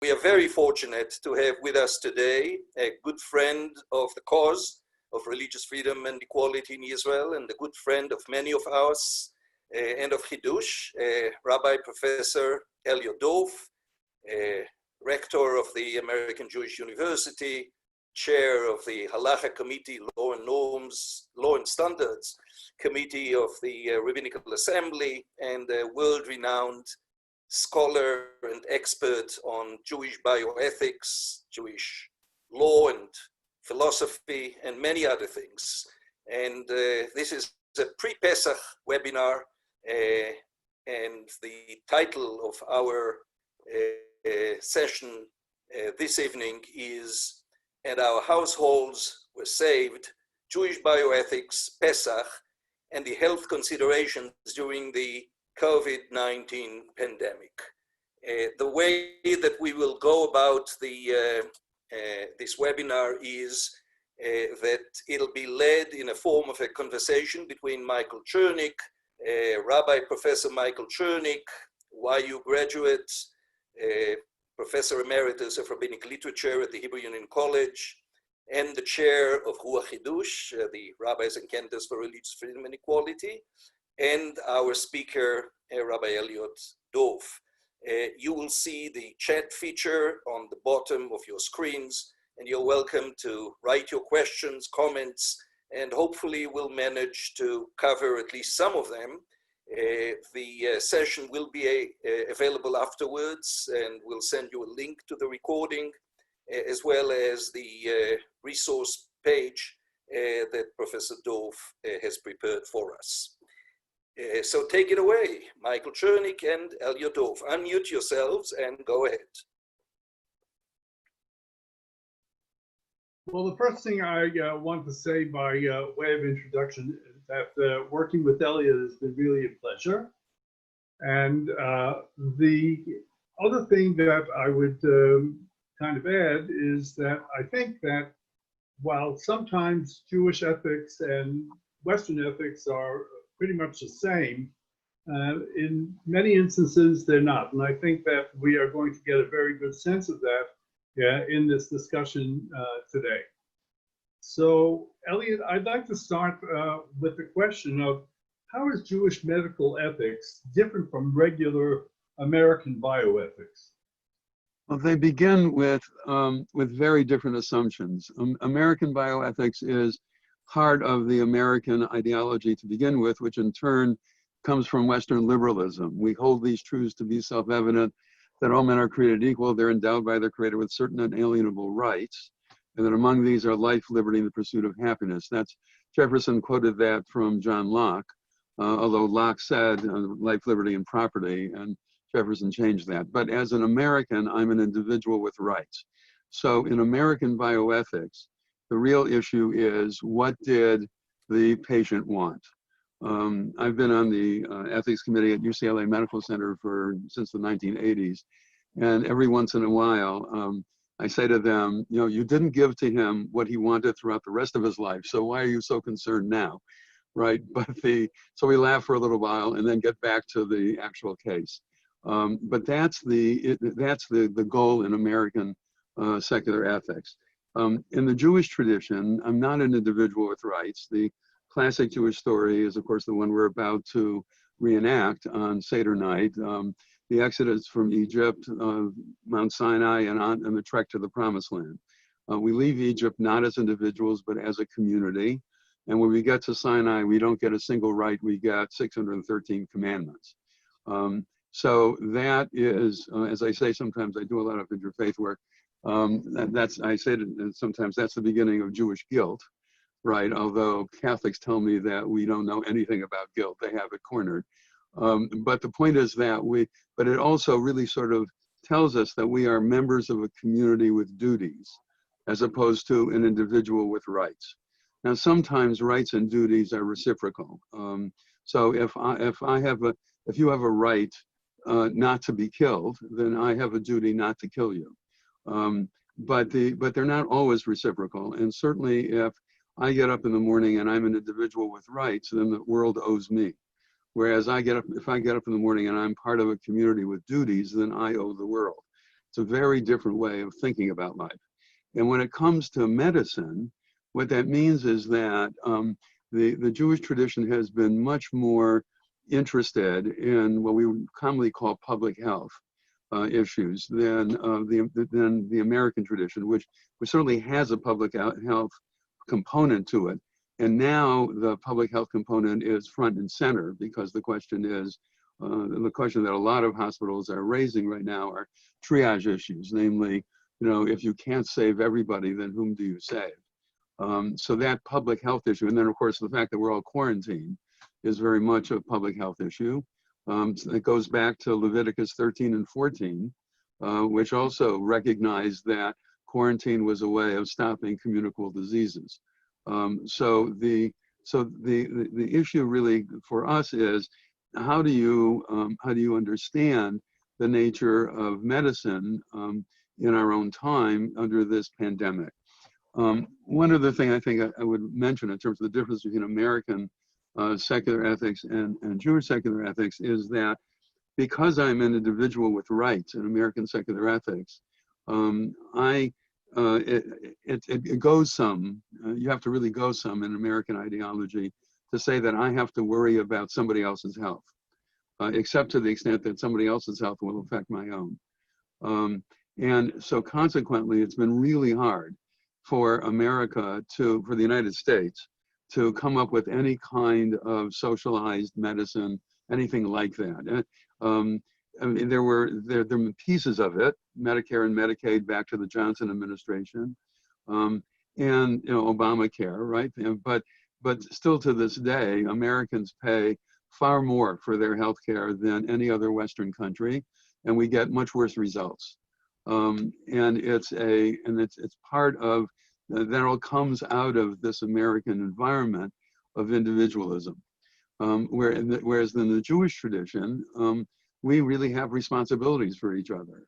We are very fortunate to have with us today a good friend of the cause of religious freedom and equality in Israel, and a good friend of many of us, and of Chidush, Rabbi Professor Elliot Dorff, Rector of the American Jewish University, Chair of the Halacha Committee, Law and Norms, Law and Standards Committee of the Rabbinical Assembly, and a world-renowned scholar and expert on Jewish bioethics, Jewish law and philosophy, and many other things. And this is a pre-Pesach webinar, and the title of our session this evening is "And Our Households Were Saved, Jewish Bioethics, Pesach, and the Health Considerations During the COVID-19 Pandemic." The way that we will go about this webinar is that it'll be led in a form of a conversation between Michael Chernick, Rabbi Professor Michael Chernick, YU graduate, Professor Emeritus of Rabbinic Literature at the Hebrew Union College, and the chair of Ruach Chidush, the Rabbis and Cantors for Religious Freedom and Equality, and our speaker, Rabbi Elliot Dorff. You will see the chat feature on the bottom of your screens, and you're welcome to write your questions, comments, and hopefully we'll manage to cover at least some of them. The session will be available afterwards, and we'll send you a link to the recording, as well as the resource page that Professor Dorff has prepared for us. So take it away, Michael Chernick and Elliot Dorff. Unmute yourselves and go ahead. Well, the first thing I want to say by way of introduction is that working with Elliot has been really a pleasure. And the other thing that I would kind of add is that I think that while sometimes Jewish ethics and Western ethics are pretty much the same, in many instances they're not. And I think that we are going to get a very good sense of that in this discussion today. So, Elliot, I'd like to start with the question of how is Jewish medical ethics different from regular American bioethics? Well, they begin with very different assumptions. American bioethics is part of the American ideology to begin with, which in turn comes from Western liberalism. We hold these truths to be self-evident, that all men are created equal, they're endowed by their creator with certain unalienable rights, and that among these are life, liberty, and the pursuit of happiness. That's Jefferson quoted that from John Locke, although Locke said life, liberty, and property, and Jefferson changed that. But as an American, I'm an individual with rights. So in American bioethics, the real issue is, what did the patient want? I've been on the ethics committee at UCLA Medical Center since the 1980s. And every once in a while, I say to them, you know, you didn't give to him what he wanted throughout the rest of his life. So why are you so concerned now? Right? So we laugh for a little while and then get back to the actual case. But that's the goal in American secular ethics. In the Jewish tradition, I'm not an individual with rights. The classic Jewish story is, of course, the one we're about to reenact on Seder night, the Exodus from Egypt, Mount Sinai, and the trek to the Promised Land. We leave Egypt not as individuals, but as a community. And when we get to Sinai, we don't get a single right, we get 613 commandments. So that is, as I say, sometimes I do a lot of interfaith work. I say that sometimes that's the beginning of Jewish guilt, right? Although Catholics tell me that we don't know anything about guilt, they have it cornered. But the point is that but it also really sort of tells us that we are members of a community with duties, as opposed to an individual with rights. Now, sometimes rights and duties are reciprocal. So if you have a right not to be killed, then I have a duty not to kill you. But they're not always reciprocal. And certainly if I get up in the morning and I'm an individual with rights, then the world owes me. Whereas if I get up in the morning and I'm part of a community with duties, then I owe the world. It's a very different way of thinking about life. And when it comes to medicine, what that means is that the Jewish tradition has been much more interested in what we would commonly call public health issues than the American tradition, which certainly has a public health component to it. And now the public health component is front and center, because the question is, the question that a lot of hospitals are raising right now are triage issues, namely, if you can't save everybody, then whom do you save? So that public health issue, and then of course the fact that we're all quarantined, is very much a public health issue. It goes back to Leviticus 13 and 14, which also recognized that quarantine was a way of stopping communicable diseases. So the issue really for us is, how do you understand the nature of medicine in our own time under this pandemic? One other thing I think I would mention in terms of the difference between American secular ethics and Jewish secular ethics is that because I'm an individual with rights in American secular ethics, it goes some, you have to really go some in American ideology to say that I have to worry about somebody else's health, except to the extent that somebody else's health will affect my own. And so consequently, it's been really hard for America for the United States to come up with any kind of socialized medicine, anything like that. I mean, there were pieces of it, Medicare and Medicaid back to the Johnson administration, and Obamacare, right? But still to this day, Americans pay far more for their health care than any other Western country, and we get much worse results. And it's part of that all comes out of this American environment of individualism. Whereas in the Jewish tradition, we really have responsibilities for each other.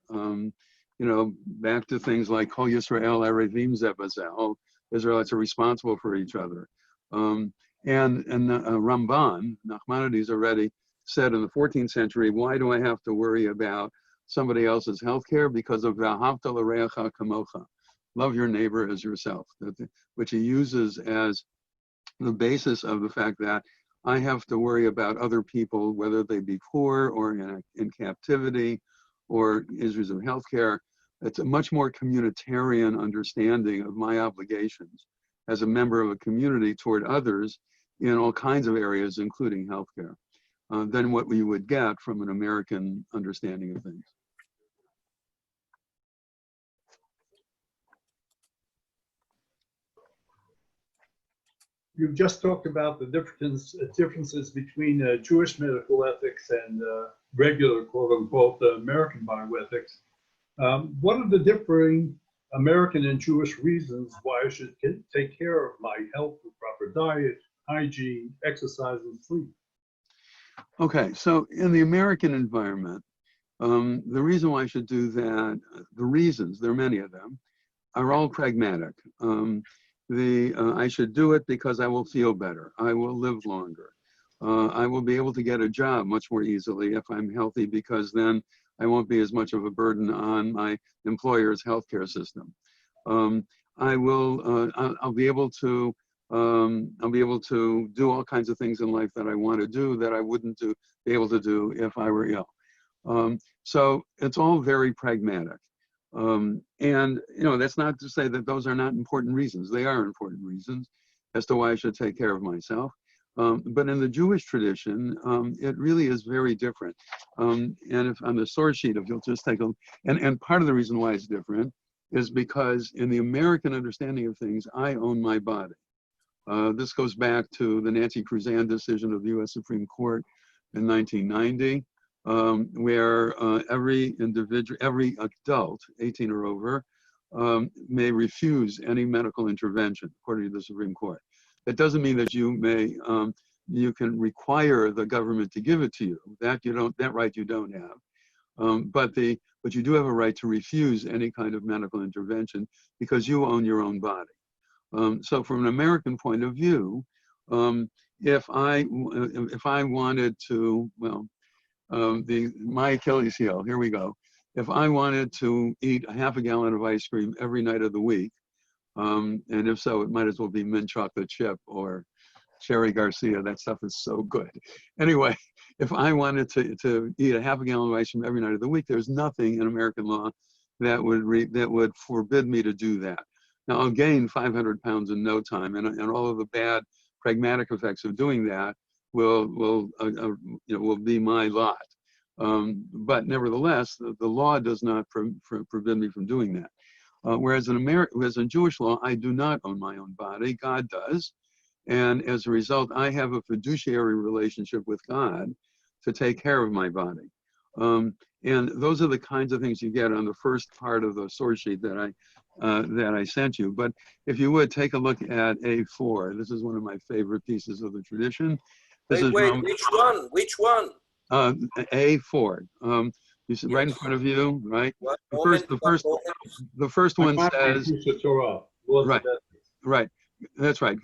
Back to things like Kol Yisrael Erevim Ze B'Ze. All Israelites are responsible for each other. And Ramban, Nachmanides already said in the 14th century, why do I have to worry about somebody else's healthcare? Because of V'ahavta l'reacha kamocha. Love your neighbor as yourself, which he uses as the basis of the fact that I have to worry about other people, whether they be poor or in captivity or issues of healthcare. It's a much more communitarian understanding of my obligations as a member of a community toward others in all kinds of areas, including healthcare, than what we would get from an American understanding of things. You've just talked about the differences between Jewish medical ethics and regular, quote unquote, American bioethics. What are the differing American and Jewish reasons why I should take care of my health with proper diet, hygiene, exercise, and sleep? Okay, so in the American environment, the reason why I should do that, the reasons, there are many of them, are all pragmatic. I should do it because I will feel better. I will live longer. I will be able to get a job much more easily if I'm healthy, because then I won't be as much of a burden on my employer's healthcare system. I'll be able to do all kinds of things in life that I want to do that I wouldn't be able to do if I were ill. So it's all very pragmatic. And that's not to say that those are not important reasons. They are important reasons as to why I should take care of myself. But in the Jewish tradition, it really is very different. And if on the source sheet, if you'll just take a, and part of the reason why it's different is because in the American understanding of things, I own my body. This goes back to the Nancy Cruzan decision of the US Supreme Court in 1990. Where every adult, 18 or over, may refuse any medical intervention, according to the Supreme Court. That doesn't mean that you can require the government to give it to you. That right you don't have. But you do have a right to refuse any kind of medical intervention because you own your own body. So from an American point of view, if I wanted to, well, my Achilles heel, here we go. if I wanted to eat a half a gallon of ice cream every night of the week, and if so, it might as well be mint chocolate chip or Cherry Garcia. That stuff is so good. Anyway, if I wanted to eat a half a gallon of ice cream every night of the week, there's nothing in American law that would forbid me to do that. Now, I'll gain 500 pounds in no time, and all of the bad pragmatic effects of doing that will be my lot. But nevertheless, the law does not forbid me from doing that. Whereas in Jewish law, I do not own my own body. God does. And as a result, I have a fiduciary relationship with God to take care of my body. And those are the kinds of things you get on the first part of the source sheet that I sent you. But if you would take a look at A4, this is one of my favorite pieces of the tradition. This is wait, which one? Which one? A4. You see, right in front of you, right? The first one says, right. That's right.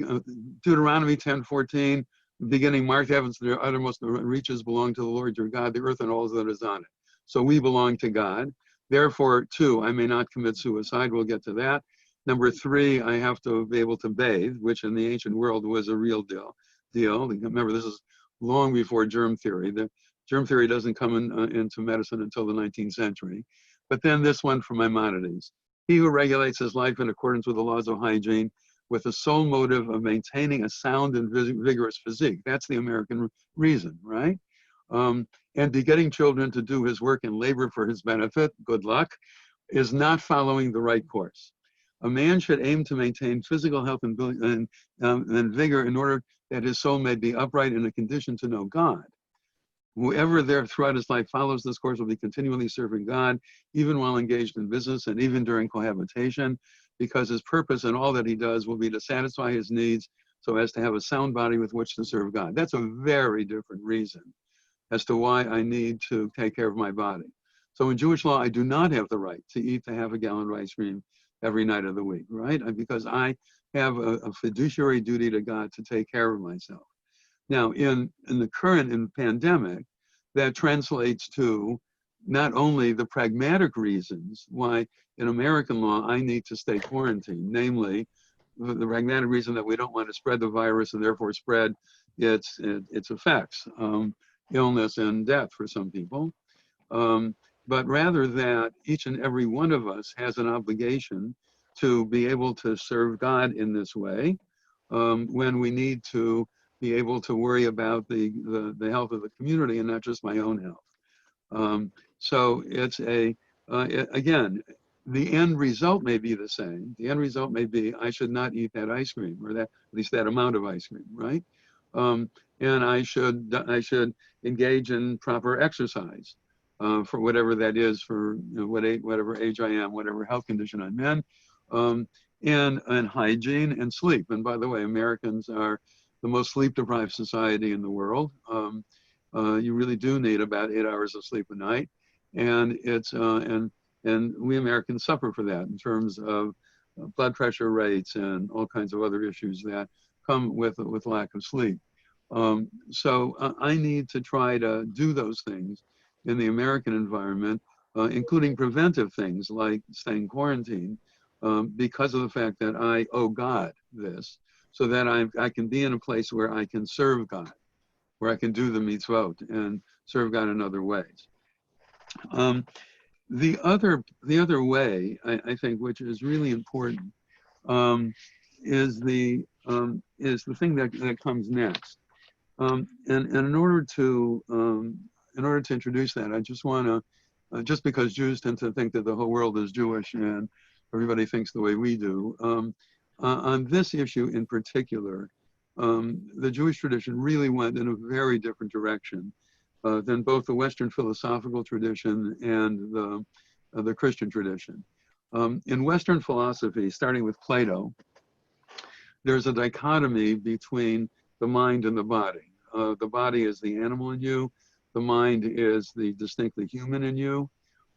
Deuteronomy 10:14, beginning, mark the heavens, their uttermost reaches belong to the Lord your God, the earth and all that is on it. So we belong to God. Therefore, 2, I may not commit suicide. We'll get to that. Number 3, I have to be able to bathe, which in the ancient world was a real deal. Remember, this is long before germ theory. The germ theory doesn't come into medicine until the 19th century. But then this one from Maimonides. He who regulates his life in accordance with the laws of hygiene with the sole motive of maintaining a sound and vigorous physique. That's the American reason, right? And begetting children to do his work and labor for his benefit, good luck, is not following the right course. A man should aim to maintain physical health and vigor in order that his soul may be upright in a condition to know God. Whoever there throughout his life follows this course will be continually serving God, even while engaged in business and even during cohabitation, because his purpose in all that he does will be to satisfy his needs so as to have a sound body with which to serve God. That's a very different reason as to why I need to take care of my body. So in Jewish law, I do not have the right to eat the half a gallon of ice cream every night of the week, right? Because I have a fiduciary duty to God to take care of myself. Now, in the current pandemic, that translates to not only the pragmatic reasons why in American law I need to stay quarantined, namely the pragmatic reason that we don't want to spread the virus and therefore spread its effects, illness and death for some people, but rather that each and every one of us has an obligation to be able to serve God in this way when we need to be able to worry about the health of the community and not just my own health. So it's again, the end result may be the same. The end result may be I should not eat that ice cream, or that at least that amount of ice cream, right? And I should engage in proper exercise for whatever that is, for whatever age I am, whatever health condition I'm in, and hygiene and sleep. And by the way, Americans are the most sleep-deprived society in the world. You really do need about 8 hours of sleep a night, and it's and we Americans suffer for that in terms of blood pressure rates and all kinds of other issues that come with lack of sleep. So I need to try to do those things in the American environment, including preventive things like staying quarantined, because of the fact that I owe God this, so that I can be in a place where I can serve God, where I can do the mitzvot and serve God in other ways. The other way, I think, which is really important, is the thing that comes next. And in order to introduce that, I just want to, just because Jews tend to think that the whole world is Jewish and everybody thinks the way we do, on this issue in particular, the Jewish tradition really went in a very different direction than both the Western philosophical tradition and the Christian tradition. In Western philosophy, starting with Plato, there's a dichotomy between the mind and the body. The body is the animal in you, the mind is the distinctly human in you,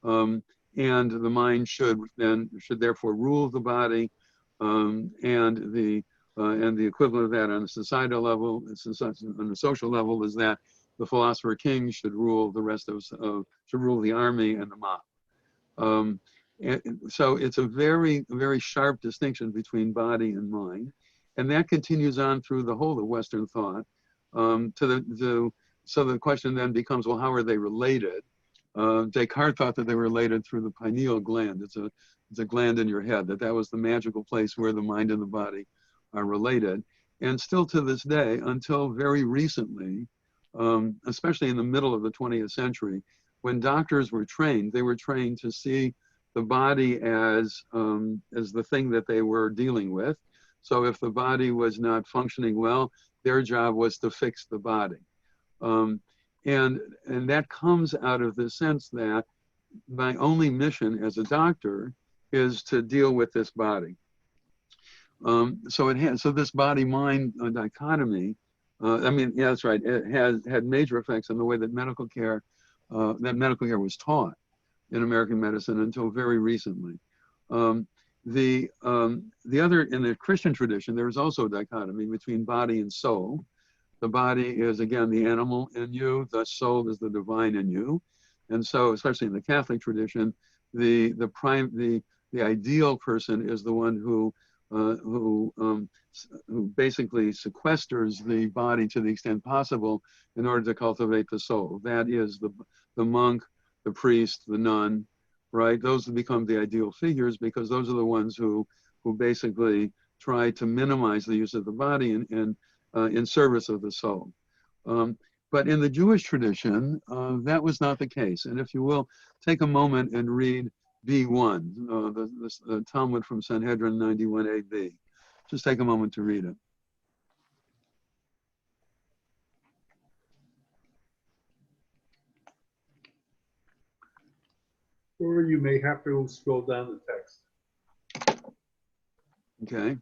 and the mind should therefore rule the body, and the equivalent of that on a societal level, on a social level, is that the philosopher king should rule the rest should rule the army and the mob. So it's a very, very sharp distinction between body and mind. And that continues on through the whole of Western thought. So the question then becomes, well, how are they related? Descartes thought that they were related through the pineal gland. It's a gland in your head, that was the magical place where the mind and the body are related. And still to this day, until very recently, especially in the middle of the 20th century, when doctors were trained, they were trained to see the body as the thing that they were dealing with. So if the body was not functioning well, their job was to fix the body. And that comes out of the sense that my only mission as a doctor is to deal with this body. So this body-mind dichotomy, that's right, it has had major effects on the way that medical care was taught in American medicine until very recently. The other, in the Christian tradition, there is also a dichotomy between body and soul. The body is, again, the animal in you. The soul is the divine in you. And so, especially in the Catholic tradition, the ideal person is the one who basically sequesters the body to the extent possible in order to cultivate the soul. That is the monk, the priest, the nun, right? Those become the ideal figures because those are the ones who basically try to minimize the use of the body in service of the soul. But in the Jewish tradition, that was not the case. And if you will, take a moment and read B1, the Talmud from Sanhedrin 91ab. Just take a moment to read it. Or you may have to scroll down the text. Okay.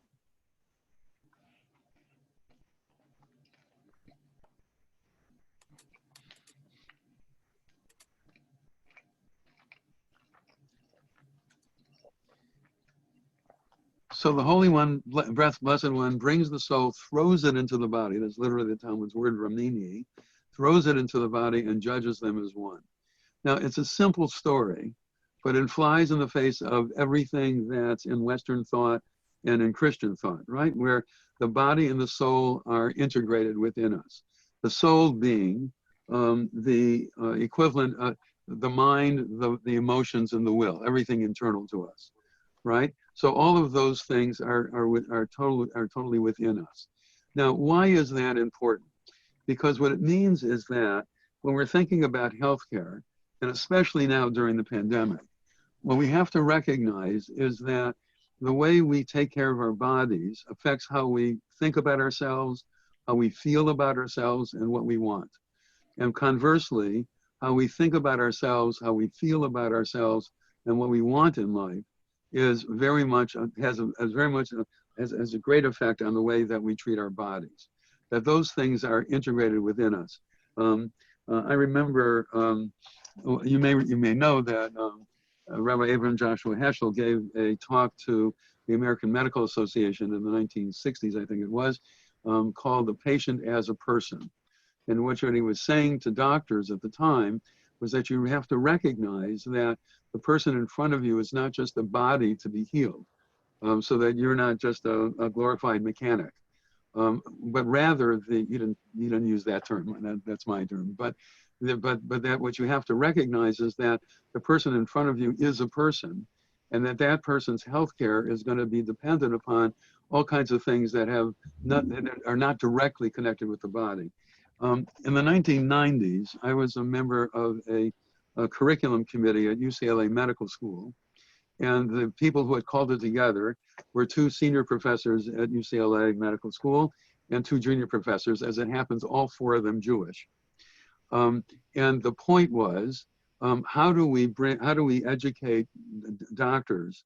So the Holy One, Blessed One, brings the soul, throws it into the body. That's literally the Talmud's word, ramini, throws it into the body and judges them as one. Now, it's a simple story, but it flies in the face of everything that's in Western thought and in Christian thought, right? Where the body and the soul are integrated within us. The soul being the equivalent, the mind, the emotions, and the will, everything internal to us, right? So all of those things are totally within us. Now, why is that important? Because what it means is that when we're thinking about healthcare, and especially now during the pandemic, what we have to recognize is that the way we take care of our bodies affects how we think about ourselves, how we feel about ourselves, and what we want. And conversely, how we think about ourselves, how we feel about ourselves, and what we want in life is very much has a great effect on the way that we treat our bodies. That those things are integrated within us. I remember you may know that Rabbi Abraham Joshua Heschel gave a talk to the American Medical Association in the 1960s, I think it was, called "The Patient as a Person." And what he was saying to doctors at the time was that you have to recognize that the person in front of you is not just a body to be healed, so that you're not just a glorified mechanic, but rather you didn't use that term. That's my term. But that what you have to recognize is that the person in front of you is a person, and that person's health care is going to be dependent upon all kinds of things that are not directly connected with the body. In the 1990s, I was a member of a curriculum committee at UCLA Medical School, and the people who had called it together were 2 senior professors at UCLA Medical School and 2 junior professors, as it happens, all 4 of them Jewish. And the point was, how do we educate doctors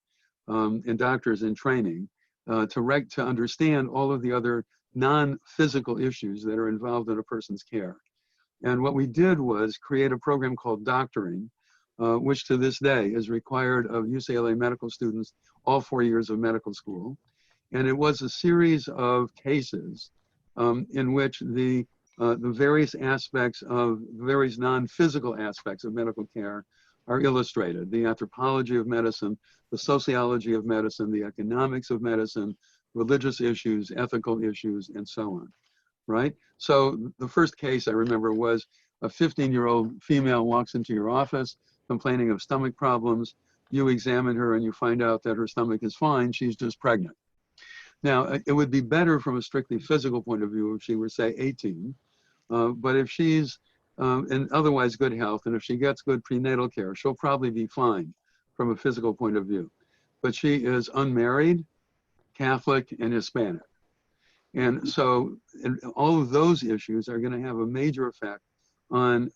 and doctors in training to understand all of the other non-physical issues that are involved in a person's care? And what we did was create a program called doctoring, which to this day is required of UCLA medical students all 4 years of medical school. And it was a series of cases in which the various aspects of various non-physical aspects of medical care are illustrated. The anthropology of medicine, the sociology of medicine, the economics of medicine, religious issues, ethical issues, and so on, right? So the first case I remember was a 15-year-old female walks into your office complaining of stomach problems. You examine her and you find out that her stomach is fine, she's just pregnant. Now, it would be better from a strictly physical point of view if she were, say, 18, but if she's in otherwise good health, and if she gets good prenatal care, she'll probably be fine from a physical point of view. But she is unmarried, Catholic, and Hispanic. And so all of those issues are going to have a major effect on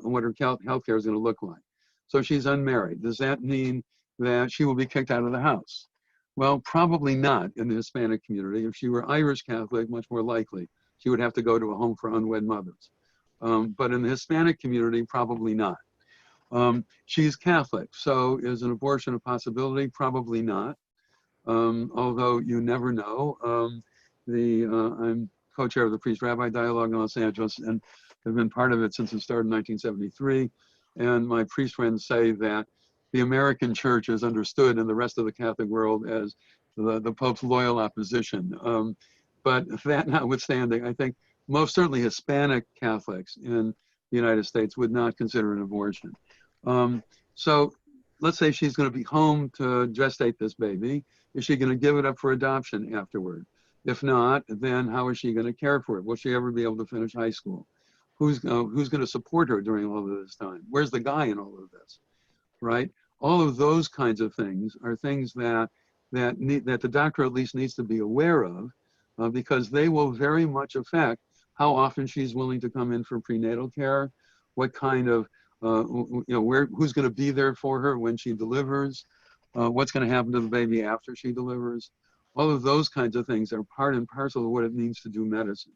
what her health care is going to look like. So she's unmarried. Does that mean that she will be kicked out of the house? Well, probably not in the Hispanic community. If she were Irish Catholic, much more likely. She would have to go to a home for unwed mothers. But in the Hispanic community, probably not. She's Catholic, so is an abortion a possibility? Probably not, although you never know. I'm co-chair of the Priest-Rabbi Dialogue in Los Angeles and have been part of it since it started in 1973. And my priest friends say that the American church is understood in the rest of the Catholic world as the Pope's loyal opposition. But that notwithstanding, I think most certainly Hispanic Catholics in the United States would not consider an abortion. So let's say she's going to be home to gestate this baby. Is she going to give it up for adoption afterward? If not, then how is she going to care for it? Will she ever be able to finish high school? Who's going to support her during all of this time? Where's the guy in all of this, right? All of those kinds of things are things that the doctor at least needs to be aware of, because they will very much affect how often she's willing to come in for prenatal care, what kind of, who's going to be there for her when she delivers, what's going to happen to the baby after she delivers. All of those kinds of things are part and parcel of what it means to do medicine.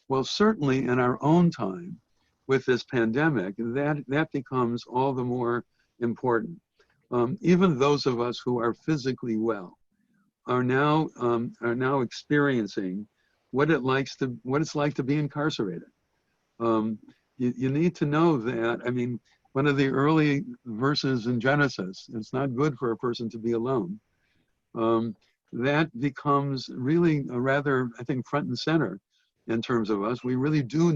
Well, certainly in our own time with this pandemic, that becomes all the more important. Even those of us who are physically well are now experiencing what it's like to be incarcerated. You need to know that, I mean, one of the early verses in Genesis, it's not good for a person to be alone. That becomes really a rather, I think, front and center in terms of us. We really do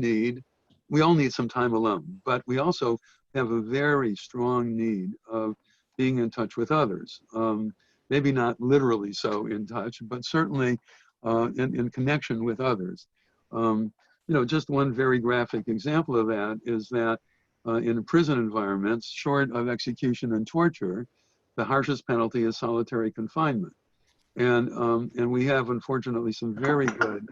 we all need some time alone, but we also have a very strong need of being in touch with others. Maybe not literally so in touch, but certainly in connection with others. Just one very graphic example of that is that in prison environments, short of execution and torture, the harshest penalty is solitary confinement. And we have, unfortunately, some very good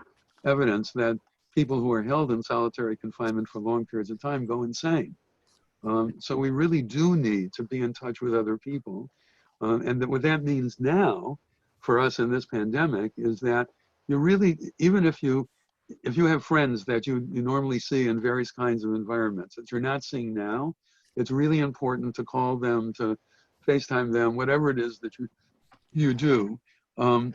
evidence that people who are held in solitary confinement for long periods of time go insane. So we really do need to be in touch with other people. And what that means now for us in this pandemic is that you really, even if you have friends that you normally see in various kinds of environments that you're not seeing now, it's really important to call them, to FaceTime them, whatever it is that you do. Even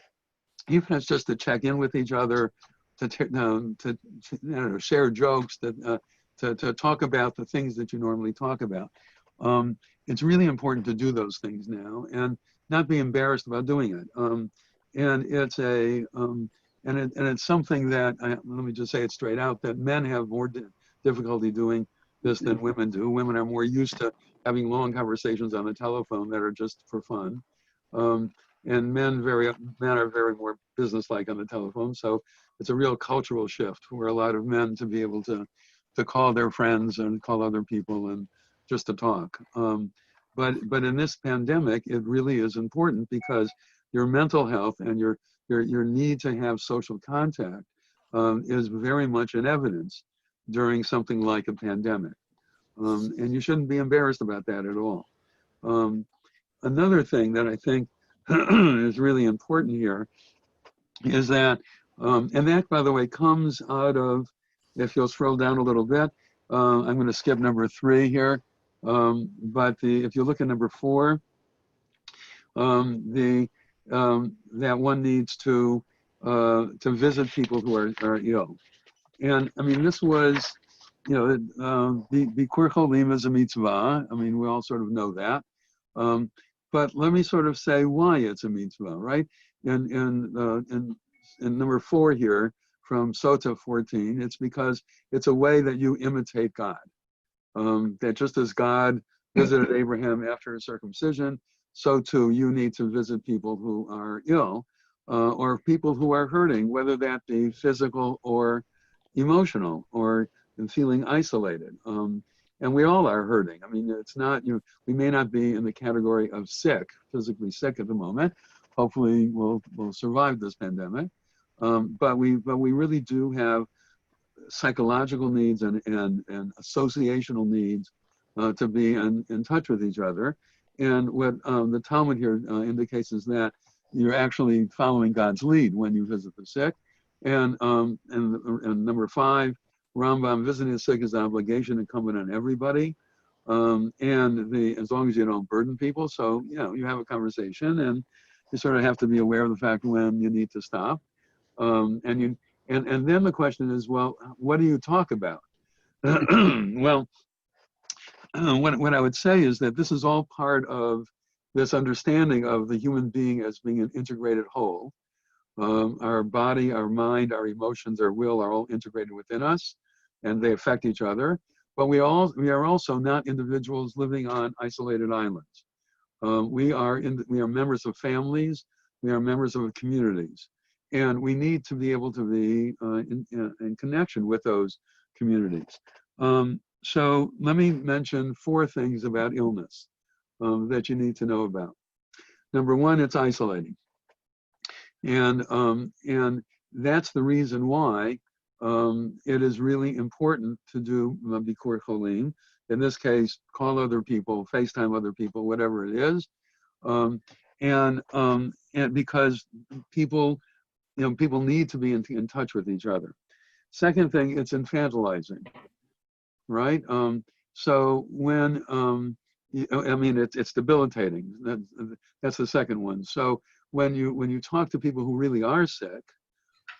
if it's just to check in with each other, to share jokes, to talk about the things that you normally talk about. It's really important to do those things now and not be embarrassed about doing it. And it's something that, let me just say it straight out, that men have more difficulty doing this than women do. Women are more used to having long conversations on the telephone that are just for fun. And men are very more businesslike on the telephone. So it's a real cultural shift for a lot of men to be able to call their friends and call other people and just to talk. But in this pandemic, it really is important because your mental health and your need to have social contact is very much in evidence during something like a pandemic. And you shouldn't be embarrassed about that at all. Another thing that I think is really important here is that, and that, by the way, comes out of, if you'll scroll down a little bit, I'm going to skip number 3 here, but if you look at number 4, that one needs to visit people who are ill. And I mean, this was Bikur Cholim is a mitzvah. I mean, we all sort of know that. But let me sort of say why it's a mitzvah, right? In number 4 here from Sota 14, it's because it's a way that you imitate God. That just as God visited Abraham after his circumcision, so too you need to visit people who are ill or people who are hurting, whether that be physical or emotional or feeling isolated. And we all are hurting. I mean, it's not, we may not be in the category of sick, physically sick at the moment. Hopefully we'll survive this pandemic. But we really do have psychological needs and associational needs to be in touch with each other. And what the Talmud here indicates is that you're actually following God's lead when you visit the sick. And number 5, Rambam, visiting the sick is an obligation incumbent on everybody. As long as you don't burden people. So, you have a conversation and you sort of have to be aware of the fact when you need to stop. And then the question is, well, what do you talk about? Well, what I would say is that this is all part of this understanding of the human being as being an integrated whole. Our body, our mind, our emotions, our will are all integrated within us, and they affect each other. But we are also not individuals living on isolated islands. We are members of families. We are members of communities, and we need to be able to be in connection with those communities. So let me mention 4 things about illness that you need to know about. Number 1, it's isolating. And that's the reason why it is really important to do Bikur Cholim. In this case, call other people, FaceTime other people, whatever it is. And because people need to be in touch with each other. Second thing, it's infantilizing, right? So when, it's debilitating. That's the second one. So when you talk to people who really are sick,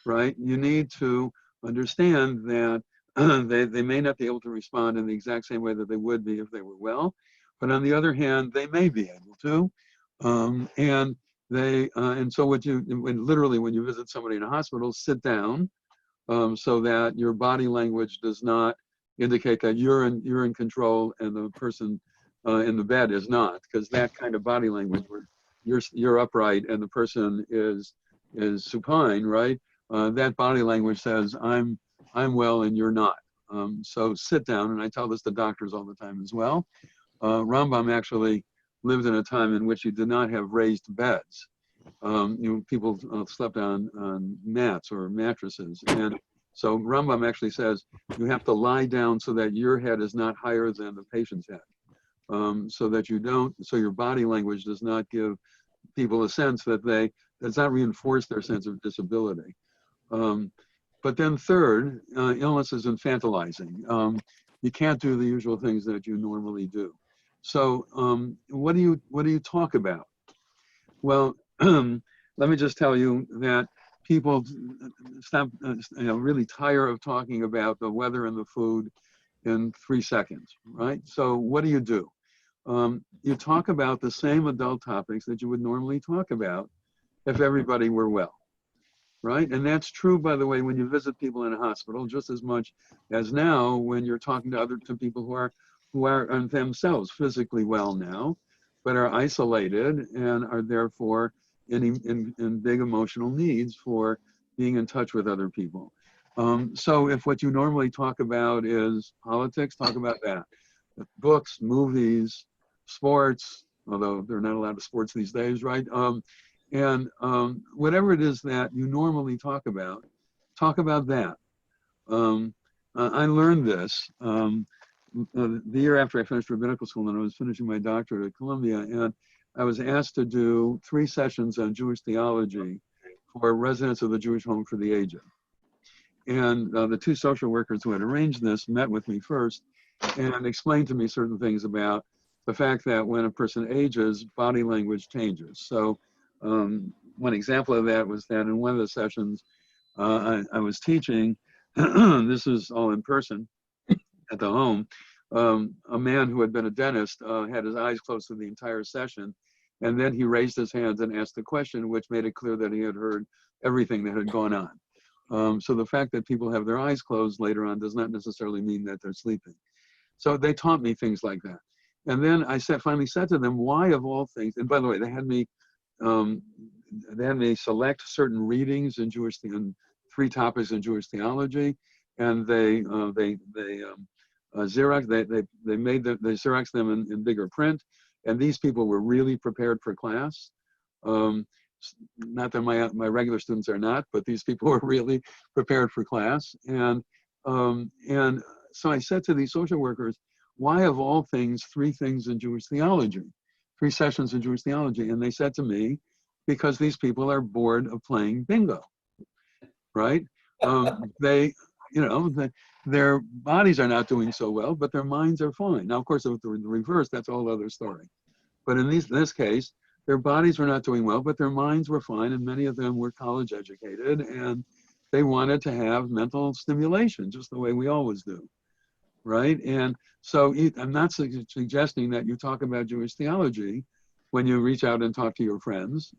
right, you need to understand that they may not be able to respond in the exact same way that they would be if they were well, but on the other hand, they may be able to. And so when you visit somebody in a hospital, sit down so that your body language does not indicate that you're in control and the person in the bed is not, because that kind of body language where you're upright and the person is supine, right? That body language says I'm well and you're not. So sit down, and I tell this to doctors all the time as well. Rambam actually lived in a time in which you did not have raised beds. People slept on mats or mattresses, and so Rambam actually says you have to lie down so that your head is not higher than the patient's head, so your body language does not give people a sense that does not reinforce their sense of disability. But then third, illness is infantilizing. You can't do the usual things that you normally do. So what do you talk about? Well, let me just tell you that people really tire of talking about the weather and the food in 3 seconds, right? So what do? You talk about the same adult topics that you would normally talk about if everybody were well, right? And that's true, by the way, when you visit people in a hospital, just as much as now when you're talking to people who are themselves physically well now, but are isolated and are therefore in big emotional needs for being in touch with other people. So if what you normally talk about is politics, talk about that. Books, movies, sports, although they're not allowed to sports these days, right? And whatever it is that you normally talk about that. I learned this the year after I finished rabbinical school, and I was finishing my doctorate at Columbia, and I was asked to do 3 sessions on Jewish theology for residents of the Jewish Home for the Aged. And the 2 social workers who had arranged this met with me first and explained to me certain things about the fact that when a person ages, body language changes. So one example of that was that in one of the sessions I was teaching, this is all in person, at the home, a man who had been a dentist had his eyes closed for the entire session, and then he raised his hands and asked a question, which made it clear that he had heard everything that had gone on. So the fact that people have their eyes closed later on does not necessarily mean that they're sleeping. So they taught me things like that. And then I finally said to them, why of all things, and by the way, they had me select certain readings in in 3 topics in Jewish theology, and they Xerox, they Xerox them in bigger print, and these people were really prepared for class. Not that my regular students are not, but these people were really prepared for class. And so I said to these social workers, why of all things 3 things in Jewish theology, 3 sessions in Jewish theology? And they said to me, because these people are bored of playing bingo, right? Their bodies are not doing so well, but their minds are fine. Now, of course, if the reverse, that's a whole other story. But in this case, their bodies were not doing well, but their minds were fine, and many of them were college educated, and they wanted to have mental stimulation, just the way we always do, right? And so I'm not suggesting that you talk about Jewish theology when you reach out and talk to your friends,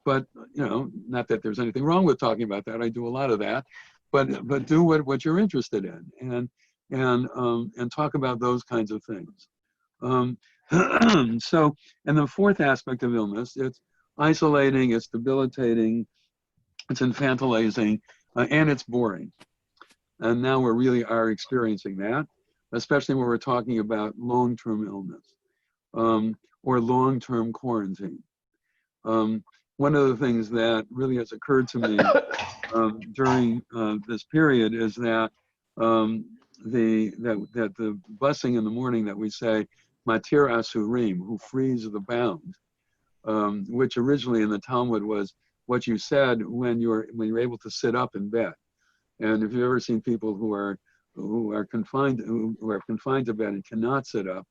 but not that there's anything wrong with talking about that. I do a lot of that, but do what you're interested in, and talk about those kinds of things. So, and the 4th aspect of illness, it's isolating, it's debilitating, it's infantilizing, and it's boring. And now we really are experiencing that, especially when we're talking about long-term illness or long-term quarantine. One of the things that really has occurred to me during this period is that the blessing in the morning that we say, Matir Asurim, who frees the bound, which originally in the Talmud was what you said when you're able to sit up in bed. And if you've ever seen people who are confined to bed and cannot sit up,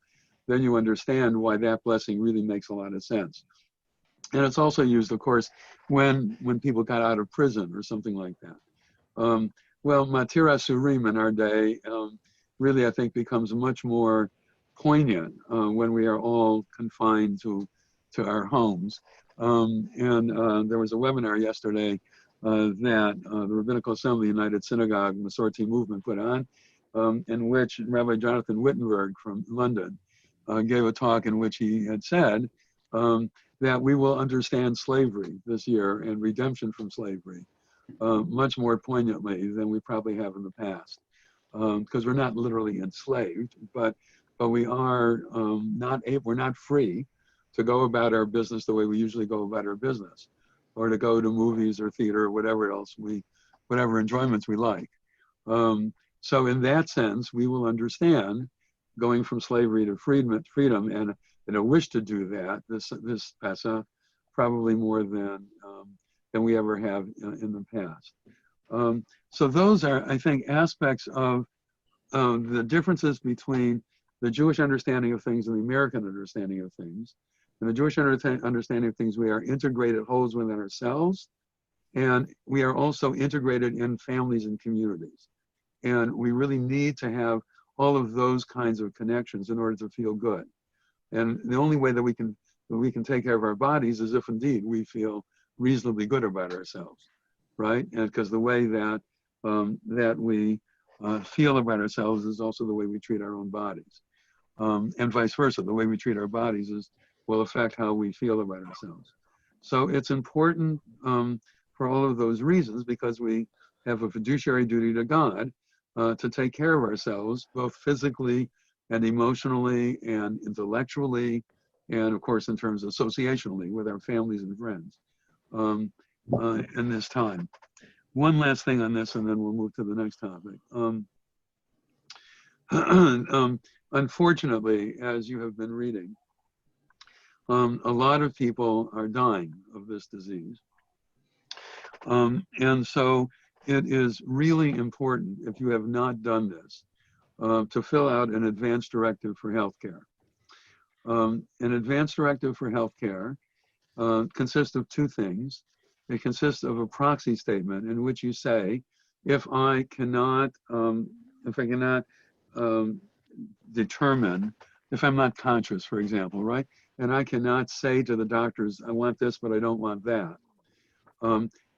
then you understand why that blessing really makes a lot of sense. And it's also used, of course, when people got out of prison or something like that. Well, Matir Asurim in our day really, I think, becomes much more poignant when we are all confined to our homes. And there was a webinar yesterday that the Rabbinical Assembly United Synagogue Masorti Movement put on, in which Rabbi Jonathan Wittenberg from London gave a talk in which he had said that we will understand slavery this year and redemption from slavery much more poignantly than we probably have in the past, because we're not literally enslaved, but we are we're not free to go about our business the way we usually go about our business, or to go to movies or theater or whatever enjoyments we like. So in that sense, we will understand going from slavery to freedom, and a wish to do that this Pesach, probably more than we ever have in the past. So those are, I think, aspects of the differences between the Jewish understanding of things and the American understanding of things. In the Jewish understanding of things, we are integrated wholes within ourselves, and we are also integrated in families and communities. And we really need to have all of those kinds of connections in order to feel good. And the only way that we can take care of our bodies is if indeed we feel reasonably good about ourselves, right? And because the way that we feel about ourselves is also the way we treat our own bodies, and vice versa. The way we treat our bodies will affect how we feel about ourselves. So it's important for all of those reasons, because we have a fiduciary duty to God to take care of ourselves, both physically and emotionally and intellectually, and of course in terms of associationally with our families and friends in this time. One last thing on this, and then we'll move to the next topic. Unfortunately, as you have been reading, a lot of people are dying of this disease. And so it is really important, if you have not done this, to fill out an advance directive for healthcare. An advance directive for healthcare consists of 2 things. It consists of a proxy statement in which you say, if I cannot determine if I'm not conscious, for example, right? And I cannot say to the doctors, I want this, but I don't want that.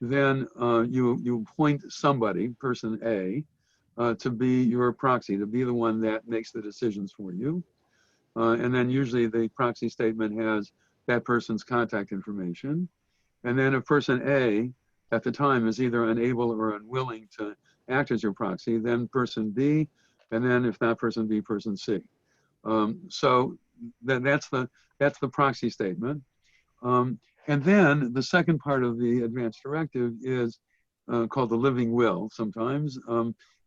Then you appoint somebody, person A, to be your proxy, to be the one that makes the decisions for you. And then usually the proxy statement has that person's contact information. And then if person A at the time is either unable or unwilling to act as your proxy, then person B, and then if not person B, person C. So that's the proxy statement. And then the second part of the advance directive is called the living will sometimes,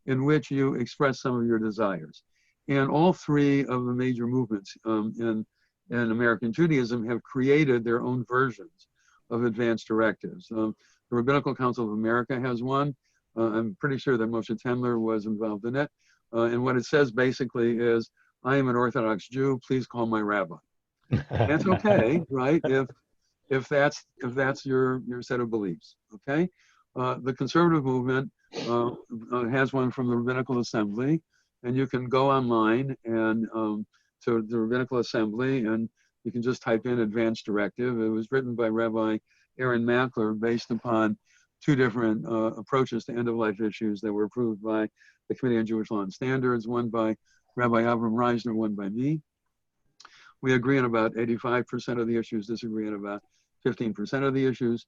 in which you express some of your desires. And all three of the major movements in American Judaism have created their own versions of advance directives. The Rabbinical Council of America has one. I'm pretty sure that Moshe Tendler was involved in it. And what it says basically is, I am an Orthodox Jew, please call my rabbi. That's okay, right? If that's your set of beliefs, okay? The conservative movement has one from the Rabbinical Assembly, and you can go online and to the Rabbinical Assembly, and you can just type in advance directive. It was written by Rabbi Aaron Mackler based upon two different approaches to end-of-life issues that were approved by the Committee on Jewish Law and Standards, one by Rabbi Avram Reisner, one by me. We agree on about 85% of the issues, disagree on about 15% of the issues.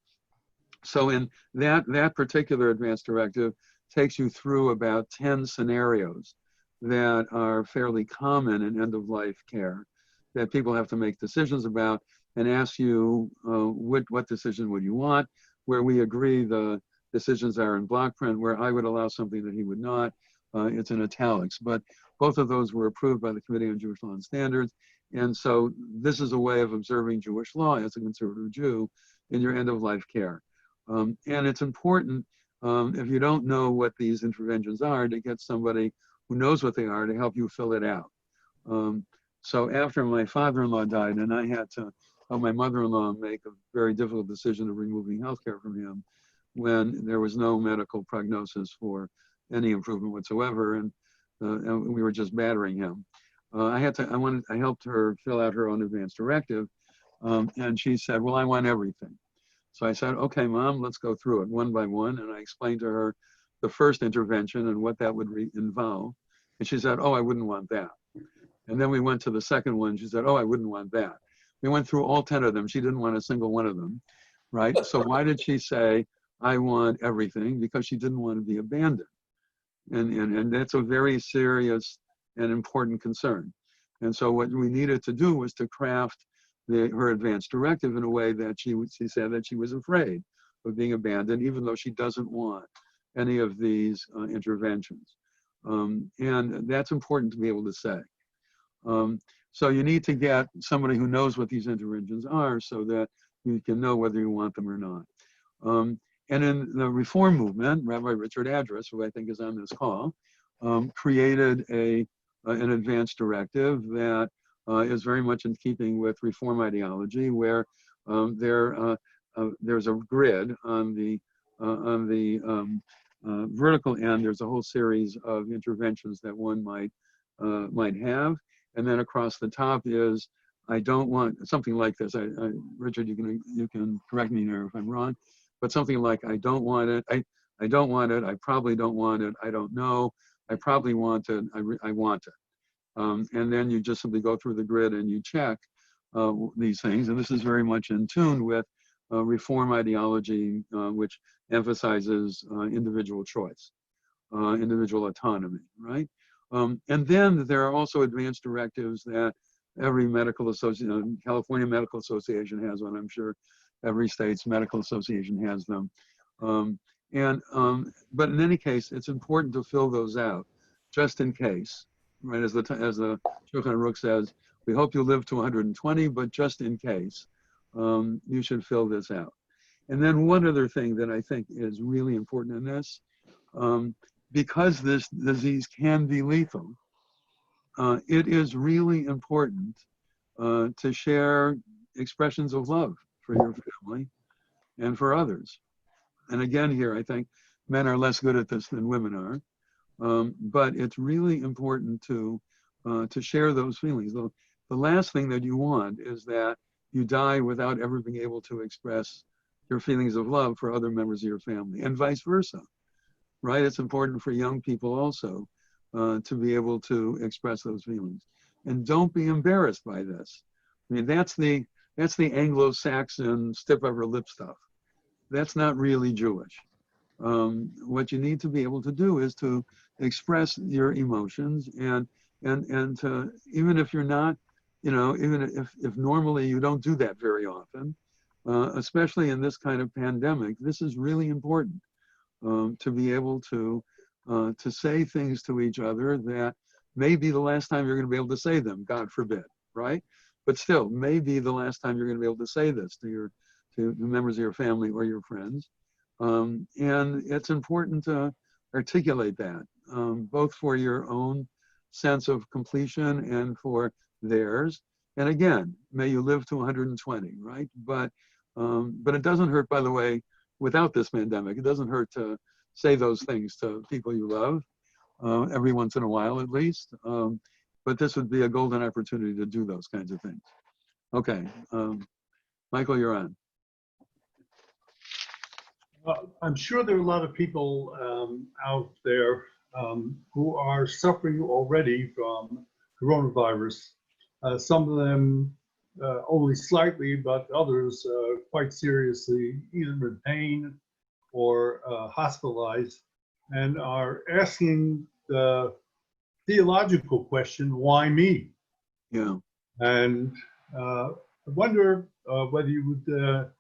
So in that particular advance directive takes you through about 10 scenarios that are fairly common in end-of-life care that people have to make decisions about, and ask you what decision would you want. Where we agree, the decisions are in block print. Where I would allow something that he would not, it's in italics. But both of those were approved by the Committee on Jewish Law and Standards. And so this is a way of observing Jewish law as a conservative Jew in your end-of-life care. And it's important, if you don't know what these interventions are, to get somebody who knows what they are to help you fill it out. So after my father-in-law died, and I had to help my mother-in-law make a very difficult decision of removing healthcare from him when there was no medical prognosis for any improvement whatsoever, and we were just battering him. I helped her fill out her own advance directive, and she said, well, I want everything. So I said, okay, Mom, let's go through it one by one. And I explained to her the first intervention and what that would involve. And she said, oh, I wouldn't want that. And then we went to the second one. She said, oh, I wouldn't want that. We went through all 10 of them. She didn't want a single one of them, right? So why did she say, I want everything? Because she didn't want to be abandoned. And that's a very serious and important concern. And so what we needed to do was to craft her advance directive in a way that she said that she was afraid of being abandoned, even though she doesn't want any of these interventions. And that's important to be able to say. So you need to get somebody who knows what these interventions are so that you can know whether you want them or not. And in the reform movement, Rabbi Richard Address, who I think is on this call, created an advance directive that is very much in keeping with reform ideology, where there's a grid on the vertical end. There's a whole series of interventions that one might have, and then across the top is, I don't want something like this. Richard, you can correct me here if I'm wrong, but something like, I don't want it. I don't want it. I probably don't want it. I don't know. I probably want it. I want it. And then you just simply go through the grid and you check these things. And this is very much in tune with reform ideology, which emphasizes individual choice, individual autonomy, right? And then there are also advancce directives that every medical association, California Medical Association has one, I'm sure every state's medical association has them. But in any case, it's important to fill those out just in case, right? As the Shulchan Aruch says, we hope you live to 120, but just in case, you should fill this out. And then one other thing that I think is really important in this, because this disease can be lethal, it is really important to share expressions of love for your family and for others. And again, here, I think men are less good at this than women are. But it's really important to share those feelings. The last thing that you want is that you die without ever being able to express your feelings of love for other members of your family, and vice versa, right? It's important for young people also to be able to express those feelings. And don't be embarrassed by this. I mean, that's the Anglo-Saxon stiff upper lip stuff. That's not really Jewish. What you need to be able to do is to express your emotions and to, even if you're not, even if normally you don't do that very often, especially in this kind of pandemic, this is really important to be able to say things to each other that may be the last time you're going to be able to say them, God forbid, right? But still, may be the last time you're going to be able to say this to the members of your family or your friends. And it's important to articulate that, both for your own sense of completion and for theirs. And again, may you live to 120, right? But it doesn't hurt, by the way, without this pandemic, it doesn't hurt to say those things to people you love, every once in a while at least. But this would be a golden opportunity to do those kinds of things. Okay, Michael, you're on. I'm sure there are a lot of people out there who are suffering already from coronavirus. Some of them only slightly, but others quite seriously, either in pain or hospitalized, and are asking the theological question, why me? Yeah. And I wonder whether you would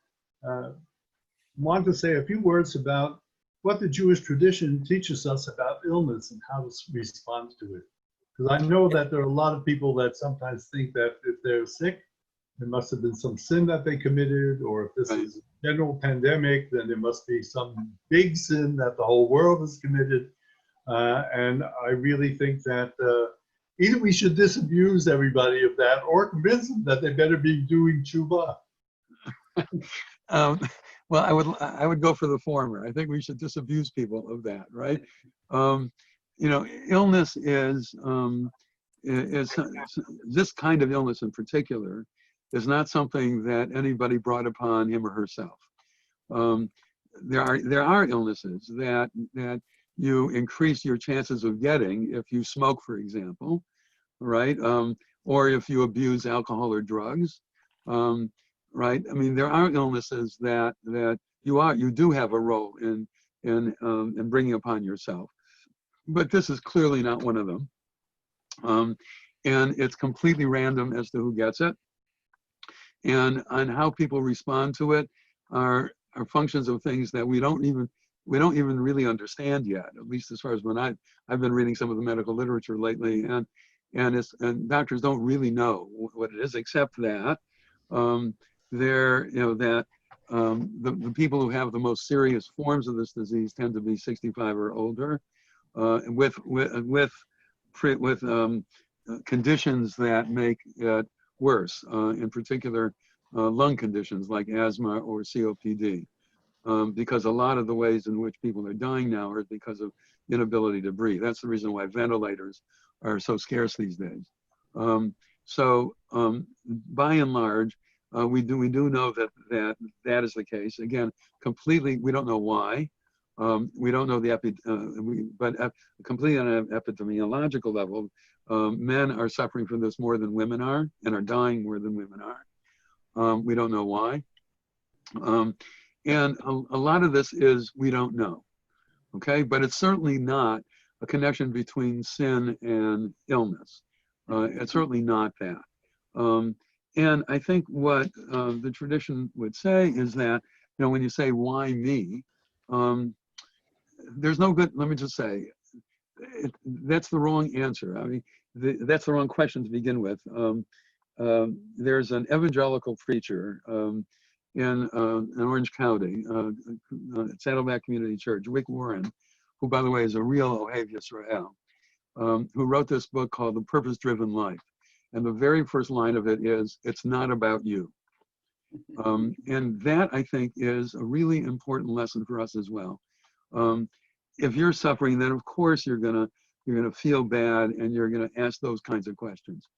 want to say a few words about what the Jewish tradition teaches us about illness and how to respond to it. Because I know that there are a lot of people that sometimes think that if they're sick, there must have been some sin that they committed, or if this is a general pandemic, then there must be some big sin that the whole world has committed. And I really think that either we should disabuse everybody of that or convince them that they better be doing tshuva. Well, I would go for the former. I think we should disabuse people of that, right? Illness is this kind of illness in particular is not something that anybody brought upon him or herself. There are illnesses that you increase your chances of getting if you smoke, for example, right? Or if you abuse alcohol or drugs. Right? I mean, there are illnesses that you do have a role in bringing upon yourself, but this is clearly not one of them. And it's completely random as to who gets it, and on how people respond to it are functions of things that we don't even really understand yet. At least as far as when I've been reading some of the medical literature lately, and doctors don't really know what it is, except that. The people who have the most serious forms of this disease tend to be 65 or older, with conditions that make it worse, in particular lung conditions like asthma or COPD, because a lot of the ways in which people are dying now are because of inability to breathe. That's the reason why ventilators are so scarce these days. So by and large, we do know that is the case. Again, completely, we don't know why. We don't know but completely on an epidemiological level, men are suffering from this more than women are, and are dying more than women are. We don't know why. And a lot of this is we don't know. Okay, but it's certainly not a connection between sin and illness. It's certainly not that. And I think what the tradition would say is that, when you say, why me, there's no good, let me just say, that's the wrong answer. I mean, that's the wrong question to begin with. There's an evangelical preacher in Orange County, Saddleback Community Church, Wick Warren, who, by the way, is a real Ohev Yisrael, who wrote this book called The Purpose-Driven Life. And the very first line of it is, it's not about you. And that, I think, is a really important lesson for us as well. if you're suffering, then of course you're gonna feel bad and you're gonna ask those kinds of questions.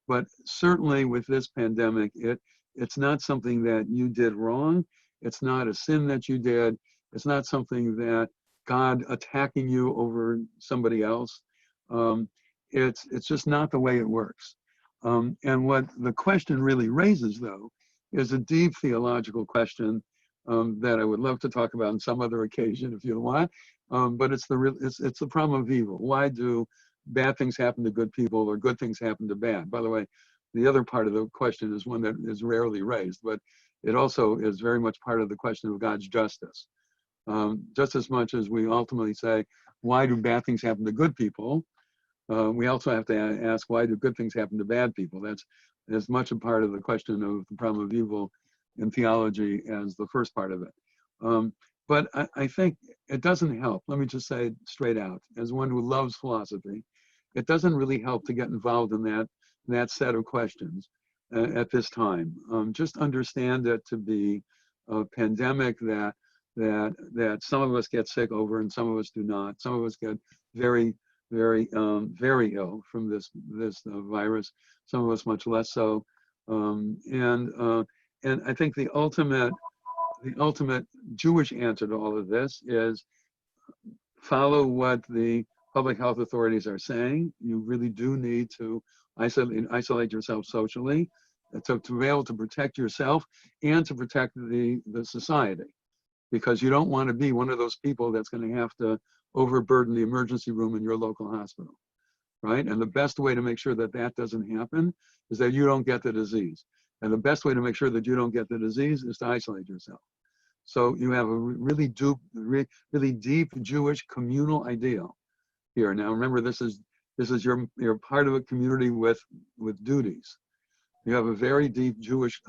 But certainly with this pandemic, it's not something that you did wrong. It's not a sin that you did. It's not something that God attacking you over somebody else. It's just not the way it works. And what the question really raises, though, is a deep theological question that I would love to talk about on some other occasion if you want. But it's the problem of evil. Why do bad things happen to good people or good things happen to bad? By the way, the other part of the question is one that is rarely raised, but it also is very much part of the question of God's justice. Just as much as we ultimately say, why do bad things happen to good people? We also have to ask, why do good things happen to bad people? That's as much a part of the question of the problem of evil in theology as the first part of it. But I think it doesn't help. Let me just say it straight out. As one who loves philosophy, it doesn't really help to get involved in that set of questions at this time. Just understand it to be a pandemic that some of us get sick over and some of us do not. Some of us get very ill from this virus. Some of us much less so. And I think the ultimate Jewish answer to all of this is follow what the public health authorities are saying. You really do need to isolate yourself socially to be able to protect yourself and to protect the society, because you don't want to be one of those people that's going to have to overburden the emergency room in your local hospital, right? And the best way to make sure that that doesn't happen is that you don't get the disease. And the best way to make sure that you don't get the disease is to isolate yourself. So you have a really deep Jewish communal ideal here. Now remember, this is you're part of a community with duties. You have a very deep Jewish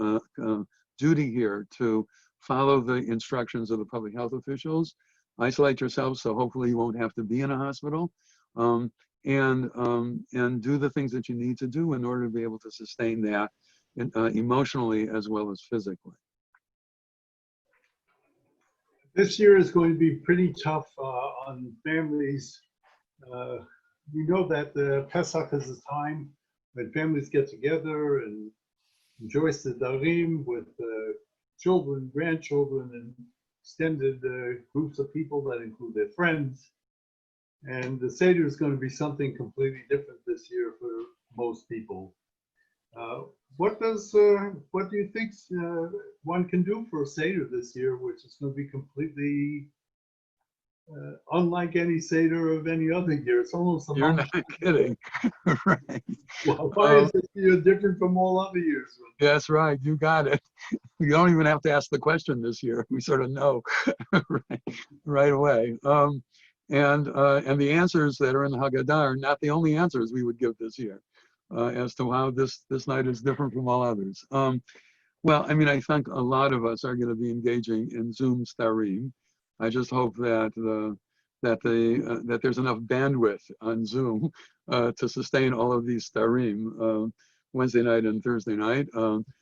duty here to follow the instructions of the public health officials, isolate yourself so hopefully you won't have to be in a hospital, and do the things that you need to do in order to be able to sustain that emotionally as well as physically. This year is going to be pretty tough on families. We know that the Pesach is a time when families get together and enjoy Sedarim with children, grandchildren, and extended groups of people that include their friends. And the Seder is going to be something completely different this year for most people. What do you think one can do for a Seder this year, which is going to be completely unlike any Seder of any other year? It's almost You're not kidding. Right. Well, why is this year different from all other years? That's right. You got it. You don't even have to ask the question this year. We sort of know right away. And the answers that are in the Haggadah are not the only answers we would give this year as to how this night is different from all others. Well, I mean, I think a lot of us are going to be engaging in Zoom starim. I just hope that there's enough bandwidth on Zoom to sustain all of these starim Wednesday night and Thursday night.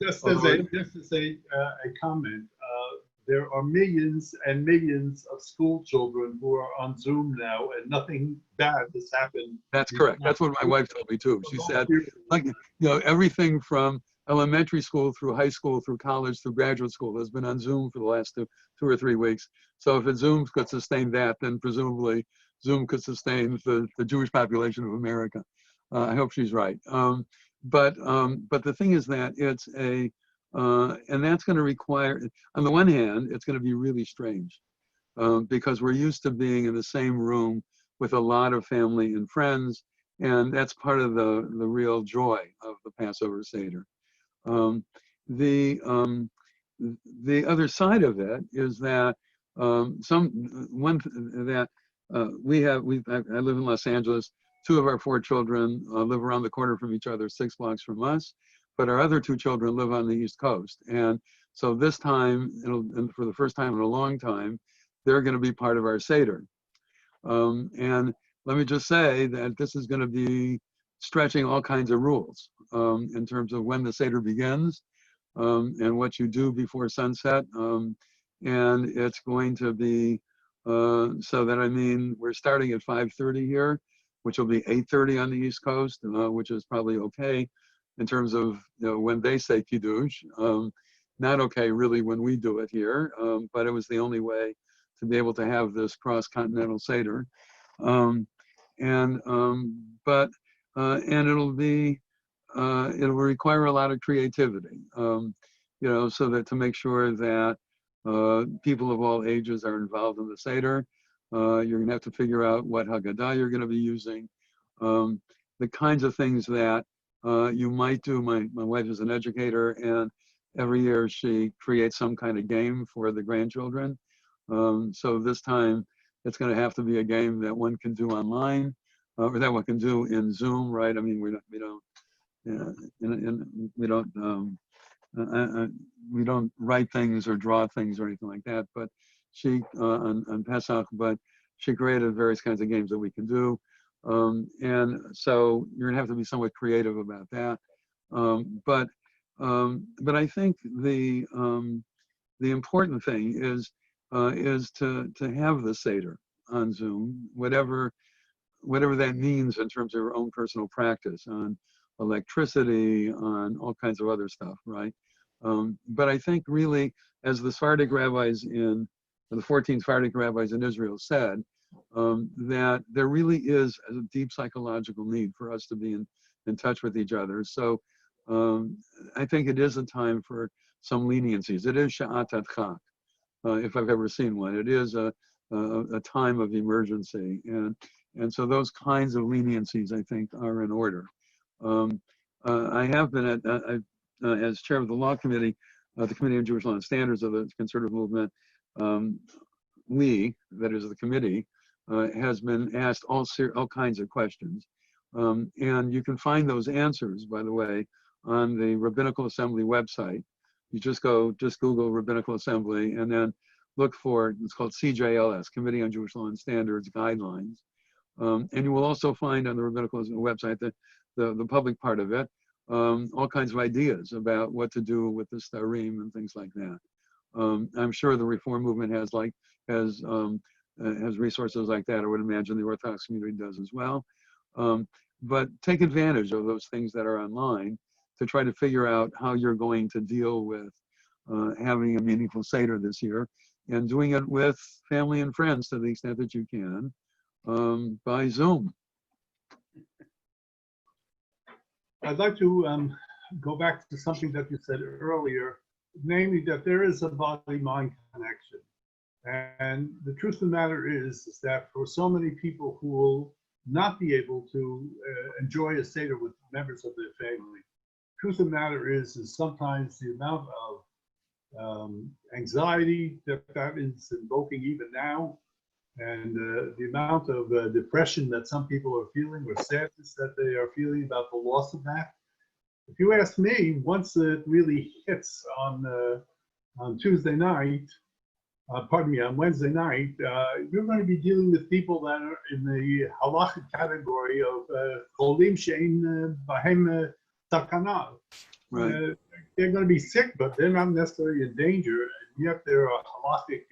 Just as a comment, there are millions and millions of school children who are on Zoom now, and nothing bad has happened. That's correct. That's what my wife told me too. She said, like, everything from elementary school through high school through college through graduate school has been on Zoom for the last two or three weeks. So if Zoom could sustain that, then presumably Zoom could sustain the Jewish population of America. I hope she's right. But the thing is that it's and that's going to require, on the one hand, it's going to be really strange because we're used to being in the same room with a lot of family and friends, and that's part of the real joy of the Passover Seder. The other side of it is that I live in Los Angeles. 2 of our 4 children live around the corner from each other, 6 blocks from us, but our other 2 children live on the East Coast. And so this time, and for the first time in a long time, they're going to be part of our Seder. And let me just say that this is going to be stretching all kinds of rules in terms of when the Seder begins and what you do before sunset. And it's going to be So that, I mean, we're starting at 5:30 here, which will be 8:30 on the East Coast, which is probably okay in terms of, you know, when they say Kiddush. Not okay really when we do it here, but it was the only way to be able to have this cross-continental Seder. And it'll require a lot of creativity, you know, so that to make sure that people of all ages are involved in the Seder. You're going to have to figure out what Haggadah you're going to be using, the kinds of things that you might do. My wife is an educator, and every year she creates some kind of game for the grandchildren. So this time it's going to have to be a game that one can do online, or that one can do in Zoom, right? I mean, we don't write things or draw things or anything like that. But she on Pesach, but she created various kinds of games that we can do, and so you're gonna have to be somewhat creative about that. But I think the important thing is to have the Seder on Zoom, whatever that means in terms of your own personal practice on electricity, on all kinds of other stuff, right? But I think really, as the Sephardic rabbis the 14 Sephardic rabbis in Israel said, that there really is a deep psychological need for us to be in touch with each other. So I think it is a time for some leniencies. It is Sha'at Adchak, if I've ever seen one. It is a time of emergency. And so those kinds of leniencies, I think, are in order. I have been as chair of the law committee, the Committee on Jewish Law and Standards of the Conservative Movement. We, that is the committee, has been asked all kinds of questions. And you can find those answers, by the way, on the Rabbinical Assembly website. You just Google Rabbinical Assembly and then look for, it's called CJLS, Committee on Jewish Law and Standards Guidelines. And you will also find on the Rabbinical website, the public part of it, all kinds of ideas about what to do with the starim and things like that. I'm sure the Reform movement has resources like that. I would imagine the Orthodox community does as well. But take advantage of those things that are online to try to figure out how you're going to deal with having a meaningful Seder this year, and doing it with family and friends to the extent that you can by Zoom. I'd like to go back to something that you said earlier, namely that there is a body-mind connection. And the truth of the matter is that for so many people who will not be able to enjoy a Seder with members of their family, the truth of the matter is sometimes the amount of anxiety that is invoking even now, and the amount of depression that some people are feeling, or sadness that they are feeling about the loss of that. If you ask me, once it really hits on Tuesday night, on Wednesday night, you're going to be dealing with people that are in the halachic category of cholim she'ein bahem takana. Right. They're going to be sick, but they're not necessarily in danger. And yet there are halachic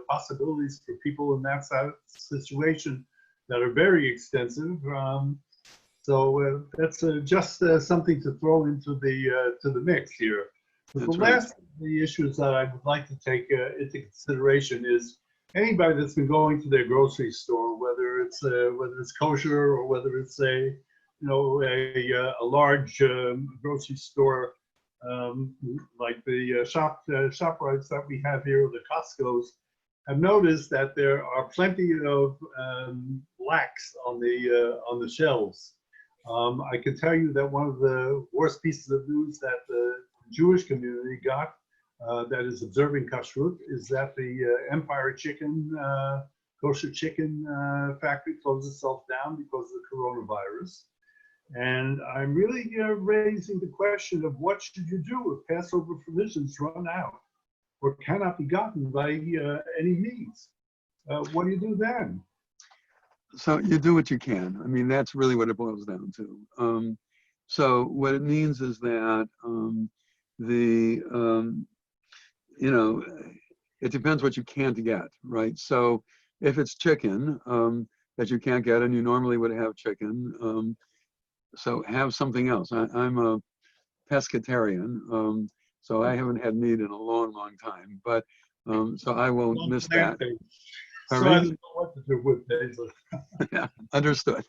possibilities for people in that situation that are very extensive. So that's just something to throw into the mix here. But the last of the issues that I would like to take into consideration is anybody that's been going to their grocery store, whether it's kosher or whether it's a large grocery store like the ShopRites that we have here, or the Costco's, have noticed that there are plenty of lacks on the shelves. I can tell you that one of the worst pieces of news that the Jewish community got that is observing kashrut is that the Empire Chicken, kosher chicken factory closed itself down because of the coronavirus. And I'm really raising the question of what should you do if Passover provisions run out or cannot be gotten by any means? What do you do then? So you do what you can. I mean, that's really what it boils down to. So what it means is that it depends what you can't get, right? So if it's chicken that you can't get and you normally would have chicken, so have something else. I'm a pescatarian, so I haven't had meat in a long, long time. But so I won't miss that. So I don't know what to do with Basil. Yeah, understood.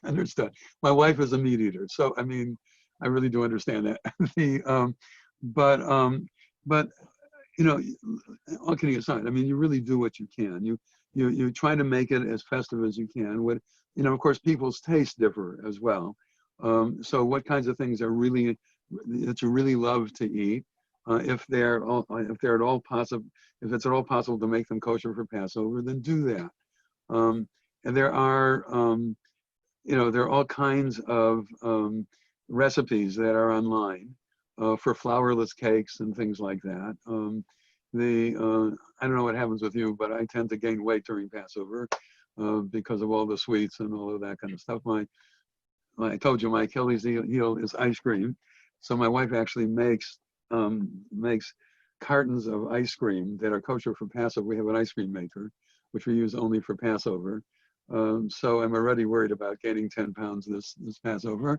My wife is a meat eater, so I mean, I really do understand that. But you know, all kidding aside, I mean, you really do what you can. You try to make it as festive as you can. What, you know, of course, people's tastes differ as well. So what kinds of things are really that you really love to eat? If they're at all possible, if it's at all possible to make them kosher for Passover, then do that. And there are, you know, there are all kinds of recipes that are online for flourless cakes and things like that. I don't know what happens with you, but I tend to gain weight during Passover because of all the sweets and all of that kind of stuff. I told you my Achilles heel is ice cream, so my wife actually makes cartons of ice cream that are kosher for Passover. We have an ice cream maker, which we use only for Passover. So I'm already worried about gaining 10 pounds this Passover,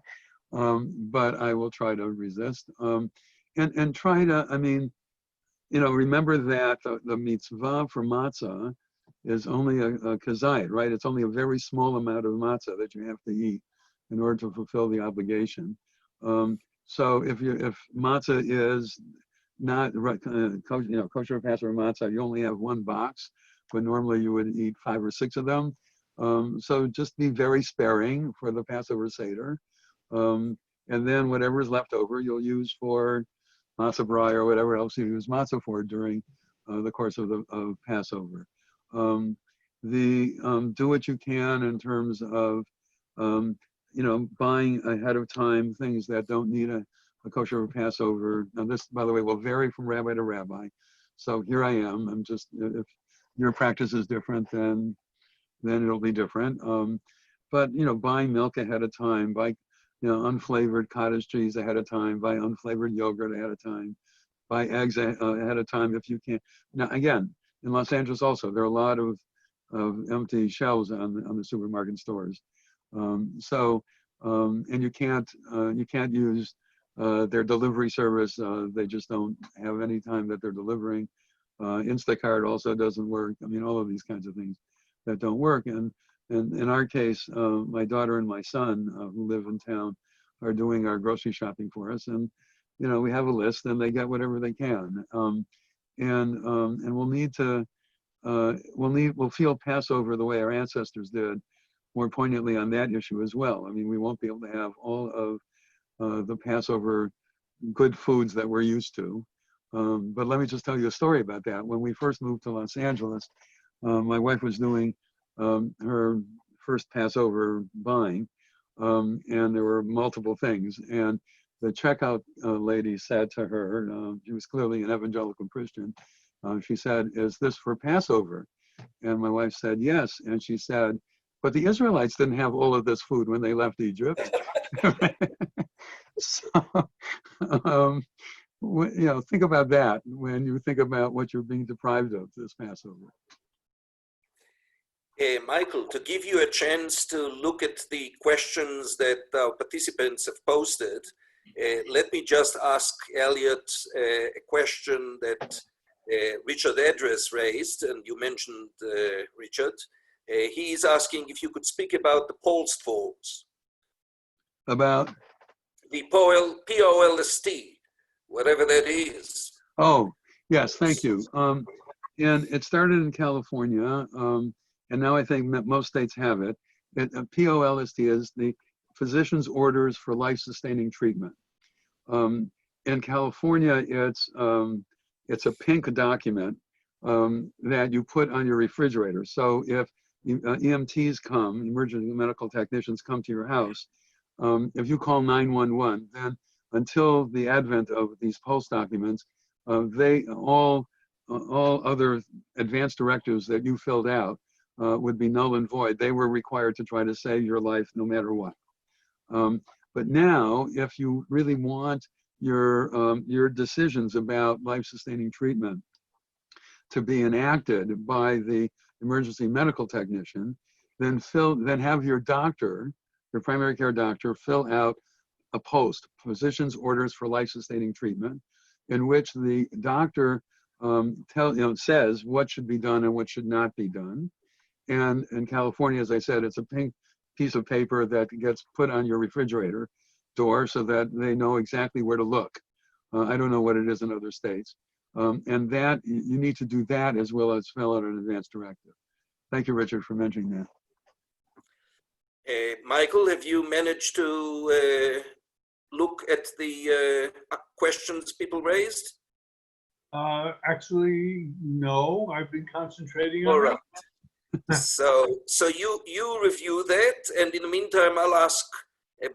but I will try to resist and try to. I mean, you know, remember that the mitzvah for matzah is only a kazayit, right? It's only a very small amount of matzah that you have to eat in order to fulfill the obligation. So if matzah is not kosher Passover matzah, you only have one box, but normally you would eat 5 or 6 of them. So just be very sparing for the Passover Seder, and then whatever is left over you'll use for matzah brai or whatever else you use matzah for during the course of Passover. Do what you can in terms of you know, buying ahead of time things that don't need a kosher Passover. Now this, by the way, will vary from rabbi to rabbi. So here I am. I'm just, if your practice is different, then it'll be different. But you know, buying milk ahead of time, buy, you know, unflavored cottage cheese ahead of time, buy unflavored yogurt ahead of time, buy eggs ahead of time if you can. Now again, in Los Angeles also, there are a lot of empty shelves on the supermarket stores. And you can't use their delivery service. They just don't have any time that they're delivering. Instacart also doesn't work. I mean, all of these kinds of things that don't work. And in our case, my daughter and my son who live in town are doing our grocery shopping for us. And, you know, we have a list and they get whatever they can. And we'll feel Passover the way our ancestors did, more poignantly on that issue as well. I mean, we won't be able to have all of the Passover good foods that we're used to. But let me just tell you a story about that. When we first moved to Los Angeles, my wife was doing her first Passover buying, and there were multiple things. And the checkout lady said to her, she was clearly an evangelical Christian, she said, "Is this for Passover?" And my wife said, "Yes." And she said, "But the Israelites didn't have all of this food when they left Egypt." So, you know, think about that when you think about what you're being deprived of this Passover. Michael, to give you a chance to look at the questions that our participants have posted, let me just ask Elliot a question that Richard Edris raised, and you mentioned Richard. He is asking if you could speak about the POLST forms. About? The POLST, whatever that is. Oh, yes, thank you. And it started in California, and now I think most states have it. POLST is the Physician's Orders for Life-Sustaining Treatment. In California, it's a pink document that you put on your refrigerator. So if EMTs come, emergency medical technicians come to your house, if you call 911, then until the advent of these POLST documents, all other advanced directives that you filled out would be null and void. They were required to try to save your life no matter what. But now, if you really want your decisions about life-sustaining treatment to be enacted by the emergency medical technician, then have your doctor, your primary care doctor, fill out a POLST, Physician's Orders for Life-Sustaining Treatment, in which the doctor says what should be done and what should not be done. And in California, as I said, it's a pink piece of paper that gets put on your refrigerator door so that they know exactly where to look. I don't know what it is in other states. And that you need to do that as well as fill out an advance directive. Thank you, Richard, for mentioning that. Michael, have you managed to look at the questions people raised? Actually, no. I've been concentrating All on right. So you review that, and in the meantime, I'll ask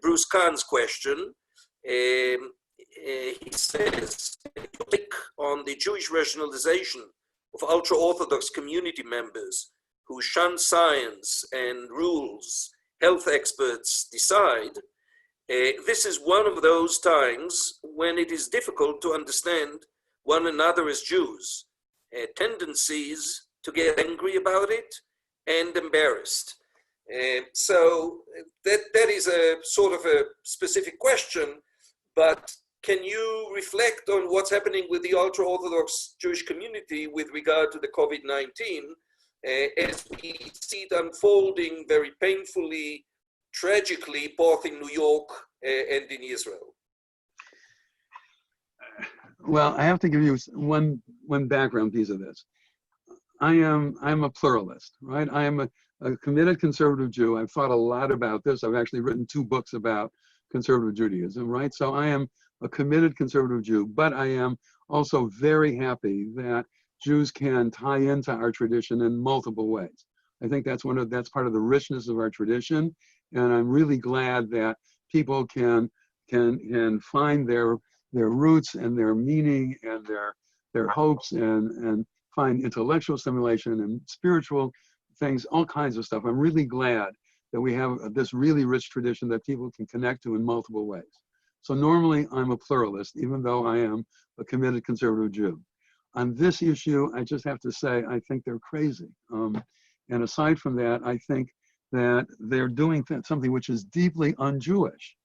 Bruce Kahn's question. He says, "Take on the Jewish rationalization of ultra-Orthodox community members who shun science and rules health experts decide. This is one of those times when it is difficult to understand one another as Jews, tendencies to get angry about it and embarrassed." So that is a sort of a specific question, but can you reflect on what's happening with the ultra-Orthodox Jewish community with regard to the COVID-19 as we see it unfolding very painfully, tragically, both in New York and in Israel? Well, I have to give you one background piece of this. I'm a pluralist, right? I am a committed conservative Jew. I've thought a lot about this. I've actually written 2 books about conservative Judaism, right? So I am a committed conservative Jew, but I am also very happy that Jews can tie into our tradition in multiple ways. I think that's part of the richness of our tradition, and I'm really glad that people can find their roots and their meaning and their hopes and find intellectual stimulation and spiritual things, all kinds of stuff. I'm really glad that we have this really rich tradition that people can connect to in multiple ways. So normally I'm a pluralist, even though I am a committed conservative Jew. On this issue, I just have to say, I think they're crazy. And aside from that, I think that they're doing something which is deeply un-Jewish.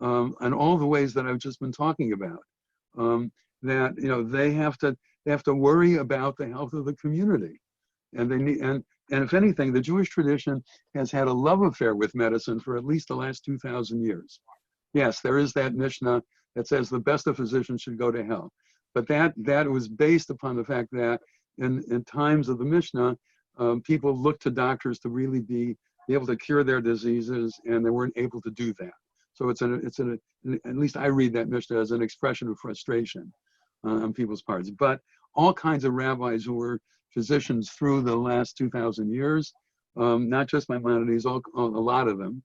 And all the ways that I've just been talking about, that they have to worry about the health of the community, and they need and if anything, the Jewish tradition has had a love affair with medicine for at least the last 2,000 years. Yes, there is that Mishnah that says the best of physicians should go to hell, but that was based upon the fact that in times of the Mishnah, people looked to doctors to really be able to cure their diseases, and they weren't able to do that. So at least I read that Mishnah as an expression of frustration on people's parts. But all kinds of rabbis who were physicians through the last 2,000 years, not just Maimonides, a lot of them.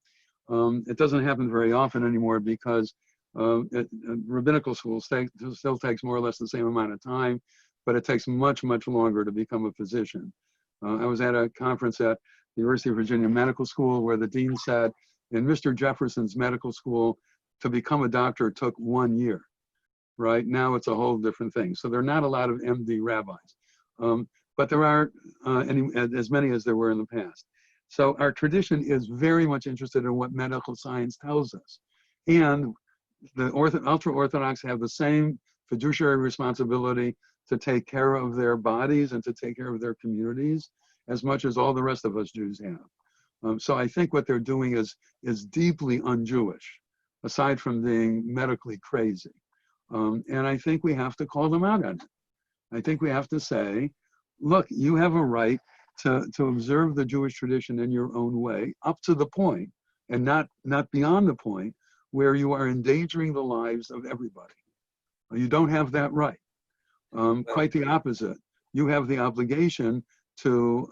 It doesn't happen very often anymore because rabbinical school still takes more or less the same amount of time, but it takes much, much longer to become a physician. I was at a conference at the University of Virginia Medical School where the dean said, in Mr. Jefferson's medical school, to become a doctor took 1 year, right? Now it's a whole different thing. So there are not a lot of MD rabbis, but there are as many as there were in the past. So our tradition is very much interested in what medical science tells us. And the ultra-Orthodox have the same fiduciary responsibility to take care of their bodies and to take care of their communities as much as all the rest of us Jews have. So I think what they're doing is deeply un-Jewish, aside from being medically crazy. And I think we have to call them out on it. I think we have to say, look, you have a right to observe the Jewish tradition in your own way, up to the point, and not beyond the point, where you are endangering the lives of everybody. You don't have that right. Quite the opposite. You have the obligation to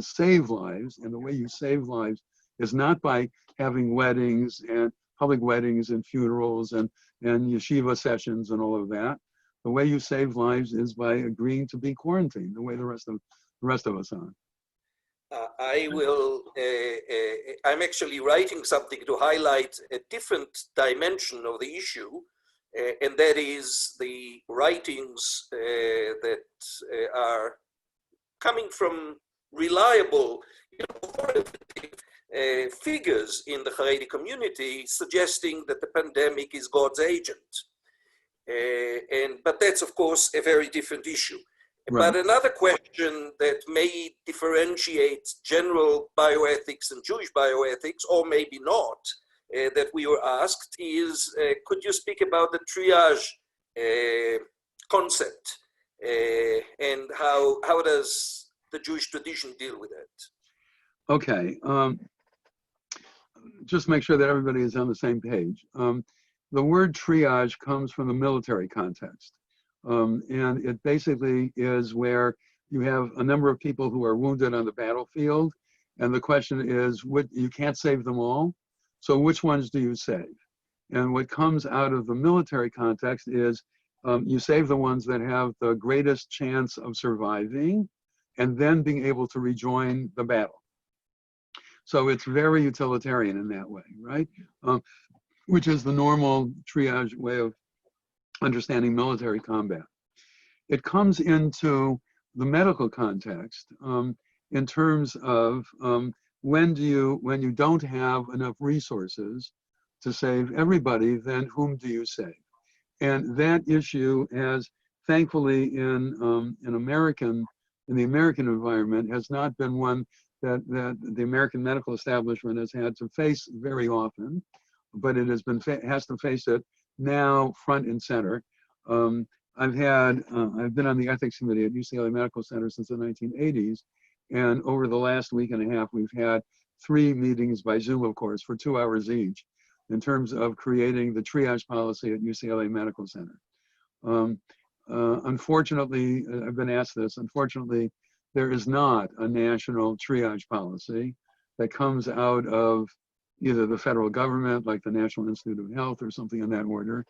save lives, and the way you save lives is not by having weddings and public weddings and funerals and yeshiva sessions and all of that. The way you save lives is by agreeing to be quarantined, the way the rest of us are. I'm actually writing something to highlight a different dimension of the issue, and that is the writings that are coming from reliable, authoritative figures in the Haredi community suggesting that the pandemic is God's agent. But that's, of course, a very different issue. Right. But another question that may differentiate general bioethics and Jewish bioethics, or maybe not, that we were asked is, could you speak about the triage concept and how does the Jewish tradition deal with it? Okay. Just make sure that everybody is on the same page. The word triage comes from the military context. And it basically is where you have a number of people who are wounded on the battlefield. And the question is, you can't save them all. So which ones do you save? And what comes out of the military context is you save the ones that have the greatest chance of surviving and then being able to rejoin the battle. So it's very utilitarian in that way, right? Which is the normal triage way of understanding military combat. It comes into the medical context in terms of when you don't have enough resources to save everybody, then whom do you save? And that issue has, thankfully, in the American environment, has not been one that the American medical establishment has had to face very often, but it has to face it now front and center. I've been on the ethics committee at UCLA Medical Center since the 1980s, and over the last week and a half, we've had 3 meetings by Zoom, of course, for 2 hours each, in terms of creating the triage policy at UCLA Medical Center. Unfortunately, I've been asked this, unfortunately, there is not a national triage policy that comes out of either the federal government, like the National Institute of Health or something in that order.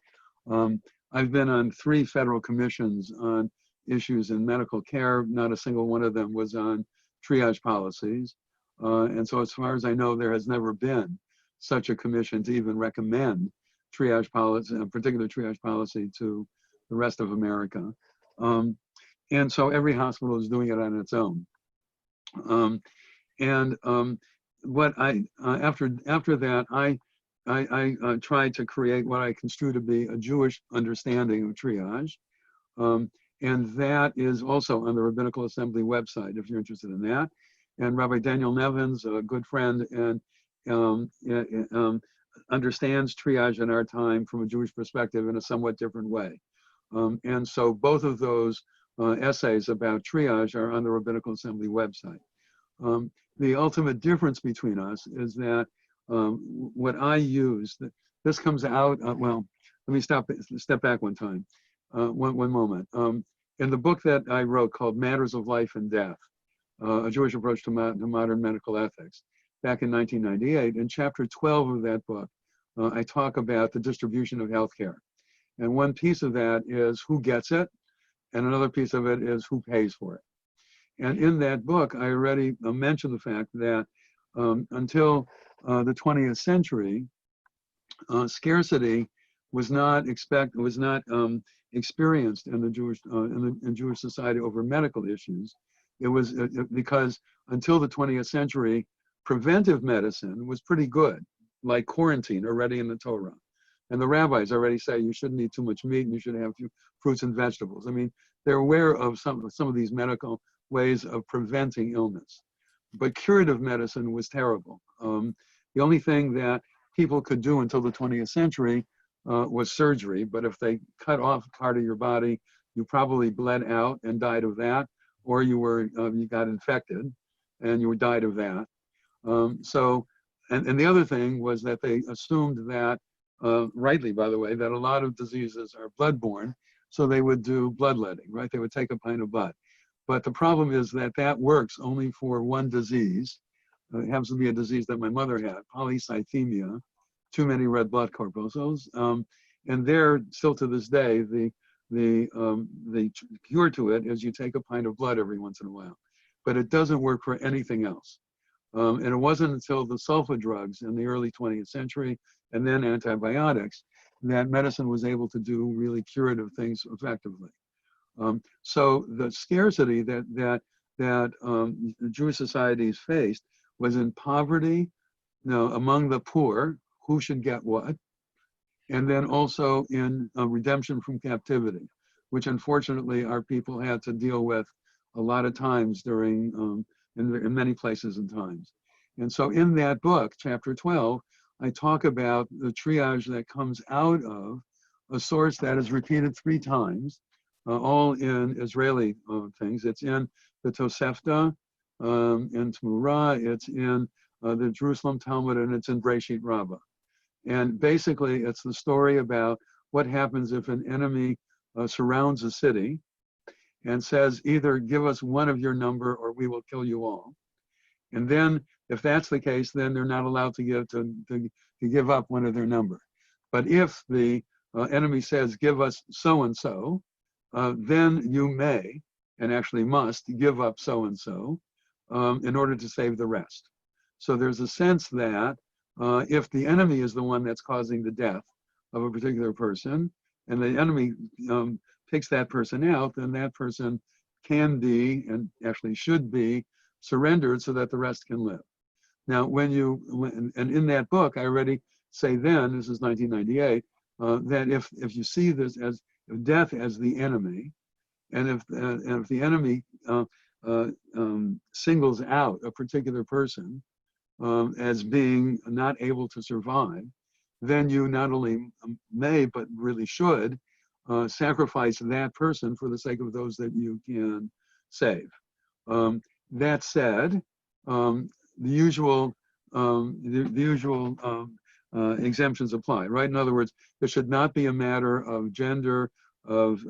I've been on 3 federal commissions on issues in medical care. Not a single one of them was on triage policies. And so as far as I know, there has never been such a commission to even recommend triage policy, a particular triage policy to the rest of America. And so every hospital is doing it on its own. After that, I tried to create what I construe to be a Jewish understanding of triage. And that is also on the Rabbinical Assembly website, if you're interested in that. And Rabbi Daniel Nevins, a good friend, and understands triage in our time from a Jewish perspective in a somewhat different way. And so both of those essays about triage are on the Rabbinical Assembly website. The ultimate difference between us is that what I use, this comes out, well, let me step back one time, one moment. In the book that I wrote called Matters of Life and Death, A Jewish Approach to Modern Medical Ethics, back in 1998, in chapter 12 of that book, I talk about the distribution of healthcare. And one piece of that is who gets it, and another piece of it is who pays for it. And in that book, I already mentioned the fact that until the 20th century, scarcity was not experienced in the Jewish in Jewish society over medical issues. It was because until the 20th century, preventive medicine was pretty good, like quarantine already in the Torah. And the rabbis already say you shouldn't eat too much meat and you should have fruits and vegetables. I mean, they're aware of some of these medical ways of preventing illness. But curative medicine was terrible. The only thing that people could do until the 20th century was surgery. But if they cut off part of your body, you probably bled out and died of that, or you got infected and you died of that. And the other thing was that they assumed that, rightly by the way, that a lot of diseases are bloodborne, so they would do bloodletting, right? They would take a pint of blood. But the problem is that that works only for one disease. It happens to be a disease that my mother had, polycythemia, too many red blood corpuscles. And there, still to this day, the cure to it is you take a pint of blood every once in a while. But it doesn't work for anything else. And it wasn't until the sulfa drugs in the early 20th century and then antibiotics that medicine was able to do really curative things effectively. So the scarcity that that the Jewish societies faced was in poverty, among the poor, who should get what, and then also in redemption from captivity, which unfortunately our people had to deal with a lot of times during, in many places and times. And so in that book, chapter 12, I talk about the triage that comes out of a source that is repeated 3 times, all in Israeli things. It's in the Tosefta, in Tmurah, it's in the Jerusalem Talmud, and it's in Breshit Rabbah. And basically, it's the story about what happens if an enemy surrounds a city and says, either give us one of your number or we will kill you all. And then, if that's the case, then they're not allowed to give up one of their number. But if the enemy says, give us so-and-so, then you may, and actually must, give up so-and-so in order to save the rest. So there's a sense that if the enemy is the one that's causing the death of a particular person, and the enemy picks that person out, then that person can be, and actually should be, surrendered so that the rest can live. Now, and in that book, I already say then, this is 1998, that if you see this as death as the enemy, and if the enemy singles out a particular person as being not able to survive, then you not only may, but really should, sacrifice that person for the sake of those that you can save. That said, the usual exemptions apply, right? In other words, there should not be a matter of gender, of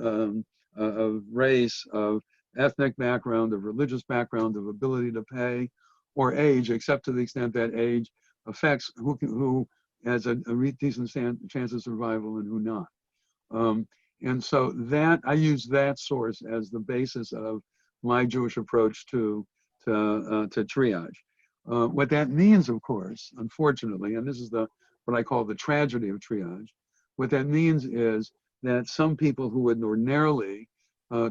race, of ethnic background, of religious background, of ability to pay, or age, except to the extent that age affects who has a decent chance of survival and who not. And so that I use that source as the basis of my Jewish approach to triage. What that means, of course, unfortunately, and this is what I call the tragedy of triage, what that means is that some people who would ordinarily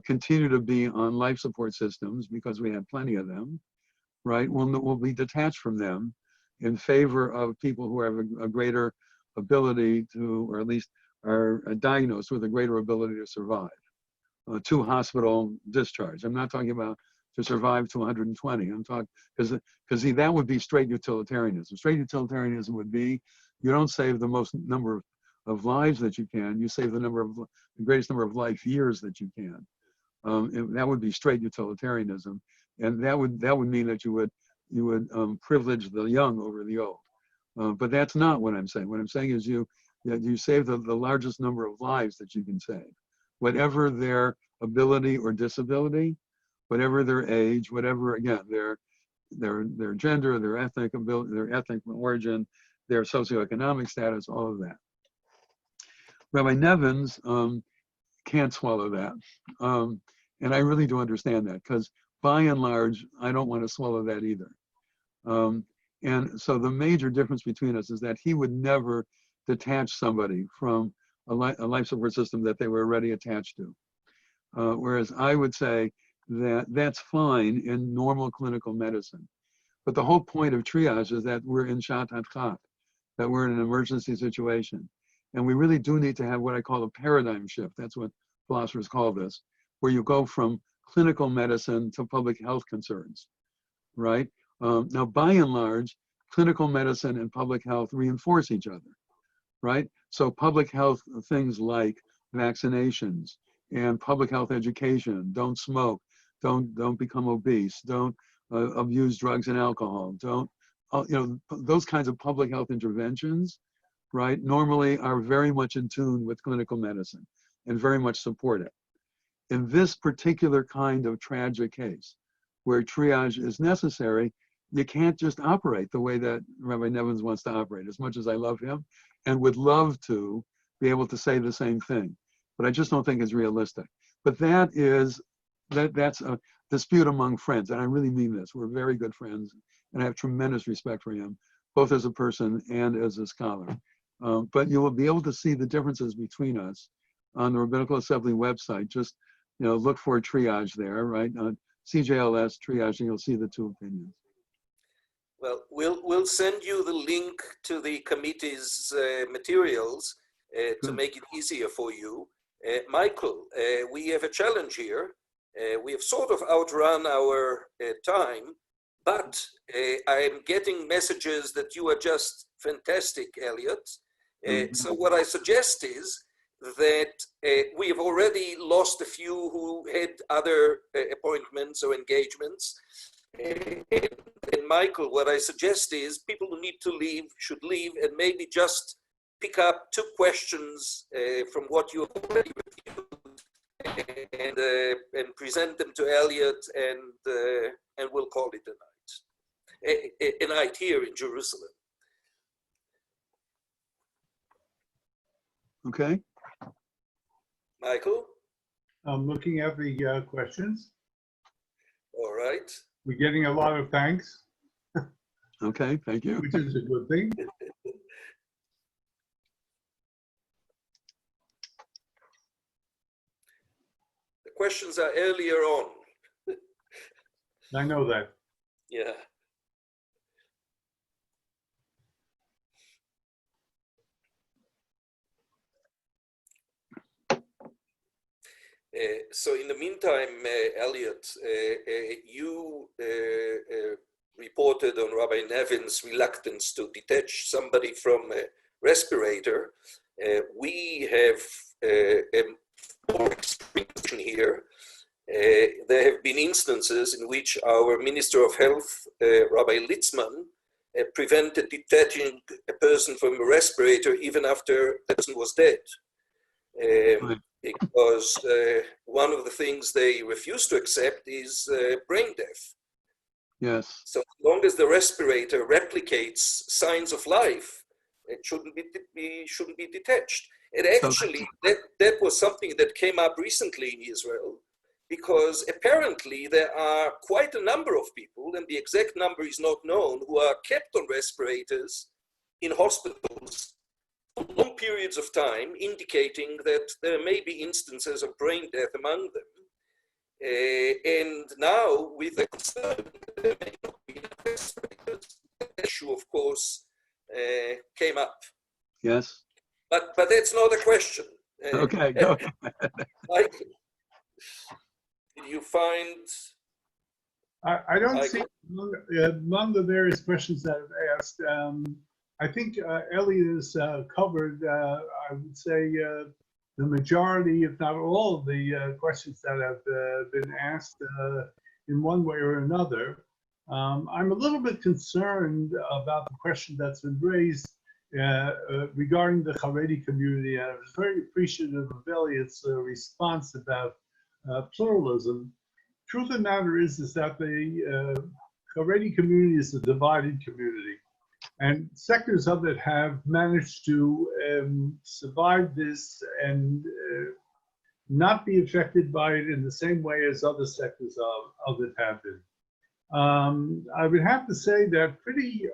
continue to be on life support systems, because we have plenty of them, right, will be detached from them in favor of people who have a greater ability to, or at least are diagnosed with a greater ability to survive to hospital discharge. I'm not talking about to survive to 120. I'm talking, because that would be straight utilitarianism. Straight utilitarianism would be, you don't save the most number of lives that you can, you save the greatest number of life years that you can. That would be straight utilitarianism, and that would mean that you would privilege the young over the old. But that's not what I'm saying. What I'm saying is you save the largest number of lives that you can save, whatever their ability or disability, whatever their age, whatever, again, their gender, their ethnic ability, their ethnic origin, their socioeconomic status, all of that. Rabbi Nevins can't swallow that. And I really do understand that, because by and large, I don't want to swallow that either. And so the major difference between us is that he would never detach somebody from a life support system that they were already attached to. Whereas I would say that that's fine in normal clinical medicine. But the whole point of triage is that we're in shat hadchat, that we're in an emergency situation. And we really do need to have what I call a paradigm shift. That's what philosophers call this, where you go from clinical medicine to public health concerns, right? Now, by and large, clinical medicine and public health reinforce each other, right? So public health things like vaccinations and public health education, don't smoke, don't become obese, don't abuse drugs and alcohol, don't, those kinds of public health interventions, right, normally are very much in tune with clinical medicine and very much support it. In this particular kind of tragic case, where triage is necessary, you can't just operate the way that Rabbi Nevins wants to operate, as much as I love him and would love to be able to say the same thing. But I just don't think it's realistic. But that's a dispute among friends, and I really mean this. We're very good friends, and I have tremendous respect for him, both as a person and as a scholar. But you will be able to see the differences between us on the Rabbinical Assembly website. Just look for triage there, right? CJLS triage, and you'll see the two opinions. Well, we'll send you the link to the committee's materials to make it easier for you. Michael, we have a challenge here. We have sort of outrun our time, but I'm getting messages that you are just fantastic, Elliot. So what I suggest is that we have already lost a few who had other appointments or engagements. And Michael, what I suggest is people who need to leave should leave and maybe just pick up 2 questions from what you have already reviewed and present them to Elliot, and we'll call it a night here in Jerusalem. Okay. Michael? I'm looking at the questions. All right. We're getting a lot of thanks, Okay, thank you. which is a good thing. The questions are earlier on. I know that. Yeah. So in the meantime, Elliot, you reported on Rabbi Nevin's reluctance to detach somebody from a respirator. We have more experience here. There have been instances in which our Minister of Health, Rabbi Litzman, prevented detaching a person from a respirator even after the person was dead. Because one of the things they refuse to accept is brain death. Yes. So as long as the respirator replicates signs of life, it shouldn't be detached. And actually, that was something that came up recently in Israel, because apparently there are quite a number of people, and the exact number is not known, who are kept on respirators in hospitals for long periods of time, indicating that there may be instances of brain death among them. And now, with the concern that there may not be enough respirators, the issue, of course, came up. Yes. But that's not a question. Okay, go ahead. Michael, did you find? I don't see among the various questions that I've asked. I think Elliot has covered, I would say, the majority, if not all, of the questions that have been asked in one way or another. I'm a little bit concerned about the question that's been raised regarding the Haredi community. I was very appreciative of Elliot's response about pluralism. Truth of the matter is that the Haredi community is a divided community. And sectors of it have managed to survive this and not be affected by it in the same way as other sectors of it have been. I would have to say that pretty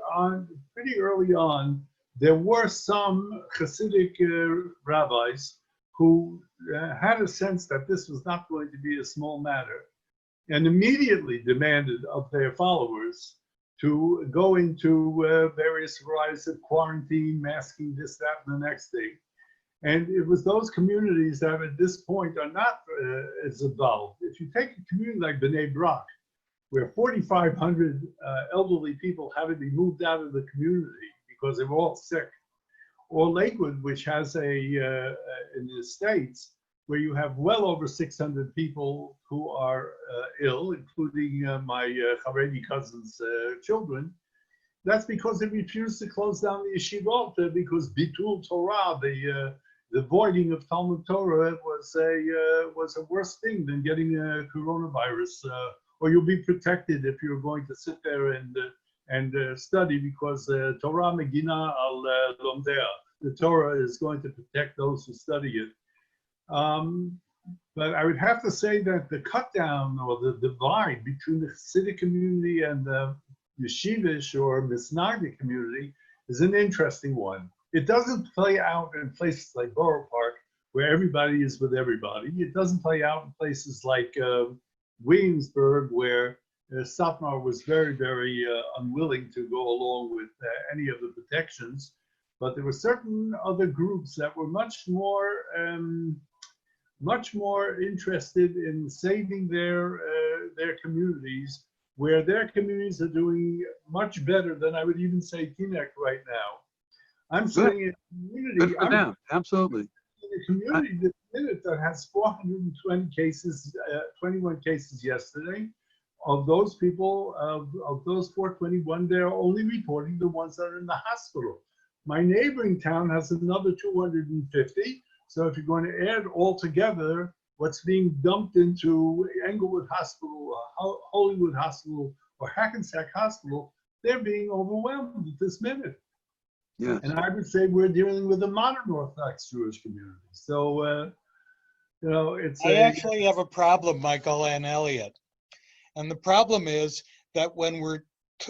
early on, there were some Hasidic rabbis who had a sense that this was not going to be a small matter, and immediately demanded of their followers to go into various varieties of quarantine, masking, this, that, and the next thing. And it was those communities that at this point are not as evolved. If you take a community like B'nai Brak, where 4,500 elderly people had to be moved out of the community because they were all sick, or Lakewood, which has in the States, where you have well over 600 people who are ill, including my Haredi cousin's children. That's because they refused to close down the yeshivot because Bitul Torah, the voiding of Talmud Torah, was a worse thing than getting a coronavirus. Or you'll be protected if you're going to sit there and study, because Torah Megina al Lomdea, the Torah is going to protect those who study it. But I would have to say that the cut down or the divide between the Hasidic community and the Yeshivish or Misnagdic community is an interesting one. It doesn't play out in places like Borough Park, where everybody is with everybody. It doesn't play out in places like Williamsburg, where Satmar was very, very unwilling to go along with any of the protections. But there were certain other groups that were much more interested in saving their communities, where their communities are doing much better than I would even say Teaneck right now. I'm saying in a community. Good for them, absolutely. In a community this minute that has 420 cases, 21 cases yesterday. Of those people, of those 421, they're only reporting the ones that are in the hospital. My neighboring town has another 250. So if you're going to add all together what's being dumped into Englewood Hospital, Hollywood Hospital, or Hackensack Hospital, they're being overwhelmed at this minute. Yes. And I would say we're dealing with a modern Orthodox Jewish community. So, it's. I actually have a problem, Michael and Elliot. And the problem is that when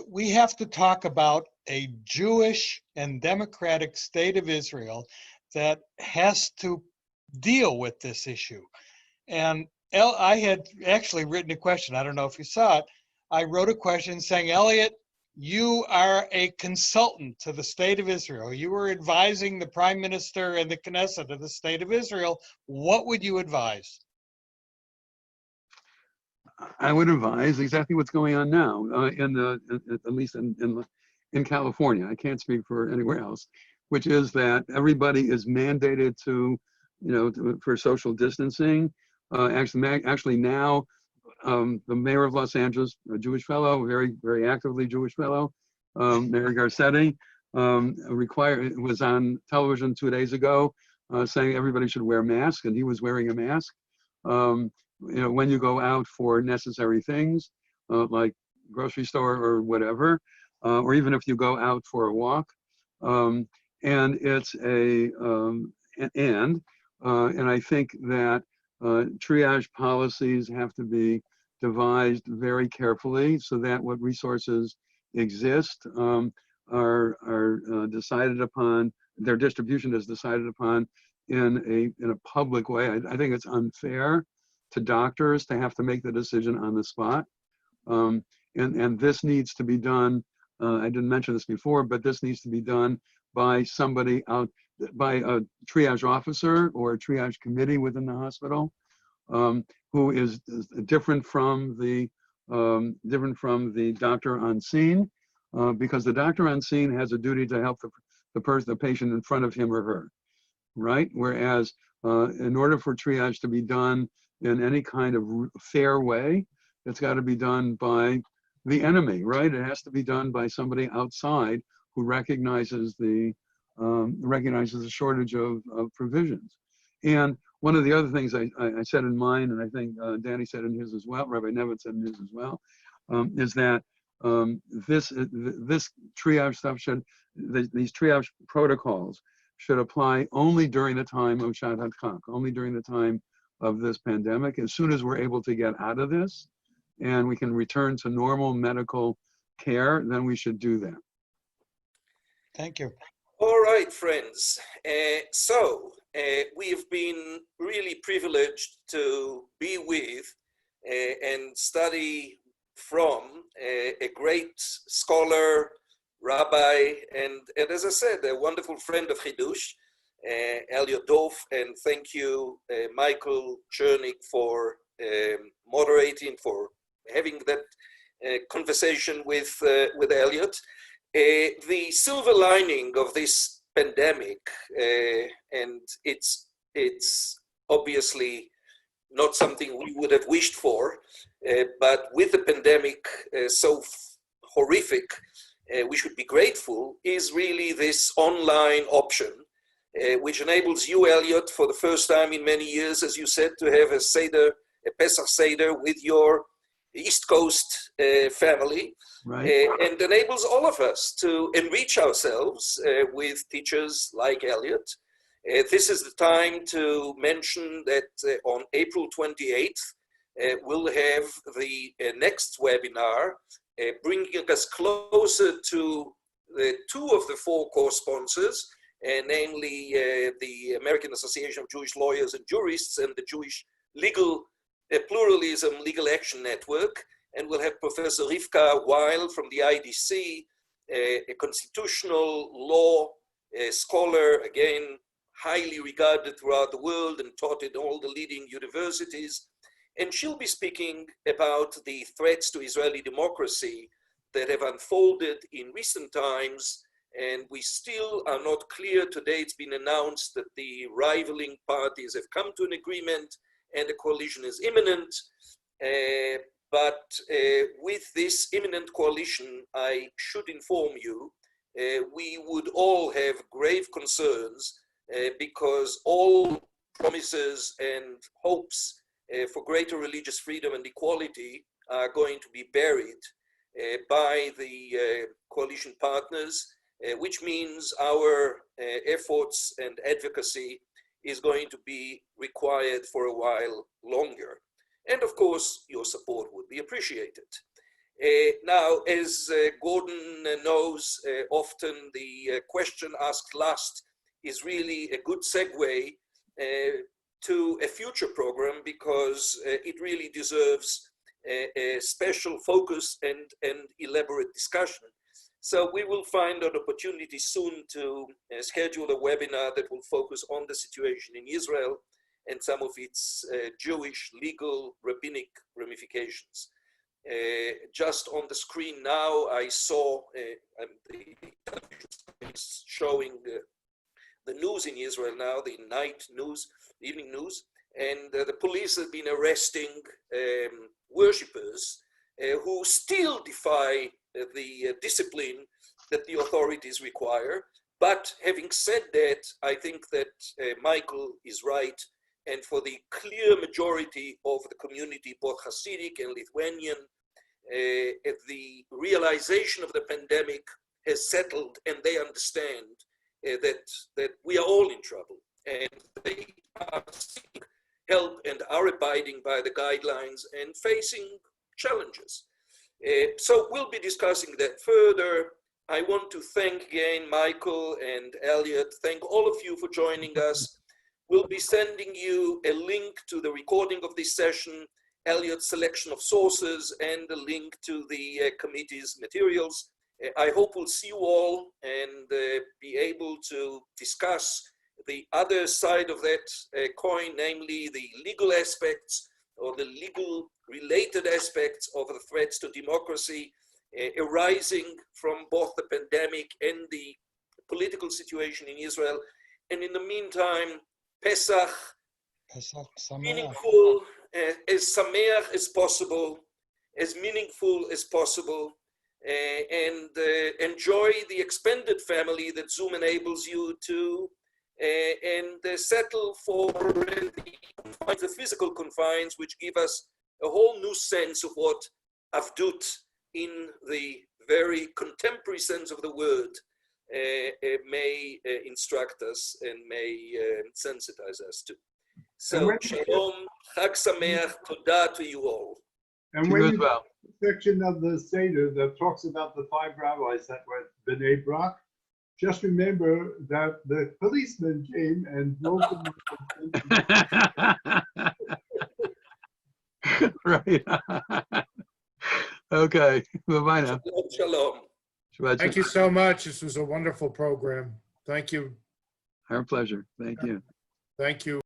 we have to talk about a Jewish and democratic state of Israel that has to deal with this issue. And I had actually written a question. I don't know if you saw it. I wrote a question saying, Elliot, you are a consultant to the state of Israel. You were advising the prime minister and the Knesset of the state of Israel. What would you advise? I would advise exactly what's going on now, at least in California. I can't speak for anywhere else, which is that everybody is mandated to, for social distancing. Actually now, the mayor of Los Angeles, a Jewish fellow, very, very actively Jewish fellow, Mayor Garcetti, was on television 2 days ago saying everybody should wear masks, and he was wearing a mask. When you go out for necessary things, like grocery store or whatever, or even if you go out for a walk, and it's and I think that triage policies have to be devised very carefully so that what resources exist are decided upon, their distribution is decided upon in a public way. I think it's unfair to doctors to have to make the decision on the spot. And this needs to be done, I didn't mention this before, but this needs to be done by somebody by a triage officer or a triage committee within the hospital, who is different from the doctor on scene, because the doctor on scene has a duty to help the patient in front of him or her, right? Whereas in order for triage to be done in any kind of fair way, it's got to be done by the enemy, right? It has to be done by somebody outside who recognizes the shortage of provisions. And one of the other things I said in mine, and I think Danny said in his as well, Rabbi Nevin said in his as well, is that this triage stuff these triage protocols should apply only during the time of Shad HaChak, only during the time of this pandemic. As soon as we're able to get out of this and we can return to normal medical care, then we should do that. Thank you. All right, friends. We've been really privileged to be with and study from a great scholar, rabbi, and as I said, a wonderful friend of Chidush, Elliot Dorff, and thank you, Michael Chernik, for moderating, for having that conversation with Elliot. The silver lining of this pandemic, and it's obviously not something we would have wished for, but with the pandemic so horrific, we should be grateful, is really this online option, which enables you, Elliot, for the first time in many years, as you said, to have a Seder, a Pesach Seder with your East Coast family, right. And enables all of us to enrich ourselves with teachers like Elliot. This is the time to mention that on April 28th, we'll have the next webinar, bringing us closer to two of the four co-sponsors, namely the American Association of Jewish Lawyers and Jurists and the Jewish Legal Pluralism Legal Action Network, and we'll have Professor Rivka Weil from the IDC, a constitutional law scholar, again, highly regarded throughout the world and taught at all the leading universities. And she'll be speaking about the threats to Israeli democracy that have unfolded in recent times. And we still are not clear. Today it's been announced that the rivaling parties have come to an agreement and a coalition is imminent. But with this imminent coalition, I should inform you, we would all have grave concerns because all promises and hopes for greater religious freedom and equality are going to be buried by the coalition partners, which means our efforts and advocacy is going to be required for a while longer. And of course, your support would be appreciated. Now, as Gordon knows, often the question asked last is really a good segue to a future program because it really deserves a special focus and elaborate discussion. So we will find an opportunity soon to schedule a webinar that will focus on the situation in Israel and some of its Jewish legal rabbinic ramifications. Just on the screen now, I saw showing the news in Israel now, the night news, evening news, and the police have been arresting worshippers who still defy the discipline that the authorities require. But having said that, I think that Michael is right. And for the clear majority of the community, both Hasidic and Lithuanian, the realization of the pandemic has settled and they understand that we are all in trouble and they are seeking help and are abiding by the guidelines and facing challenges. So we'll be discussing that further. I want to thank again Michael and Elliot. Thank all of you for joining us. We'll be sending you a link to the recording of this session, Elliot's selection of sources, and a link to the committee's materials. I hope we'll see you all and be able to discuss the other side of that coin, namely the legal aspects or the legal related aspects of the threats to democracy arising from both the pandemic and the political situation in Israel. And in the meantime, Pesach meaningful, as sameach as possible, as meaningful as possible, and enjoy the expanded family that Zoom enables you to, and settle for the physical confines, which give us a whole new sense of what avdut in the very contemporary sense of the word may instruct us and may sensitize us to. So, Shalom, Chag Sameach, Todah to you all. And when you well. Section of the Seder that talks about the 5 rabbis that were B'nai Brak, just remember that the policeman came and broke them. Right. Okay. Bye-bye now. Shalom. Thank you so much. This was a wonderful program. Thank you. Our pleasure. Thank you. Thank you.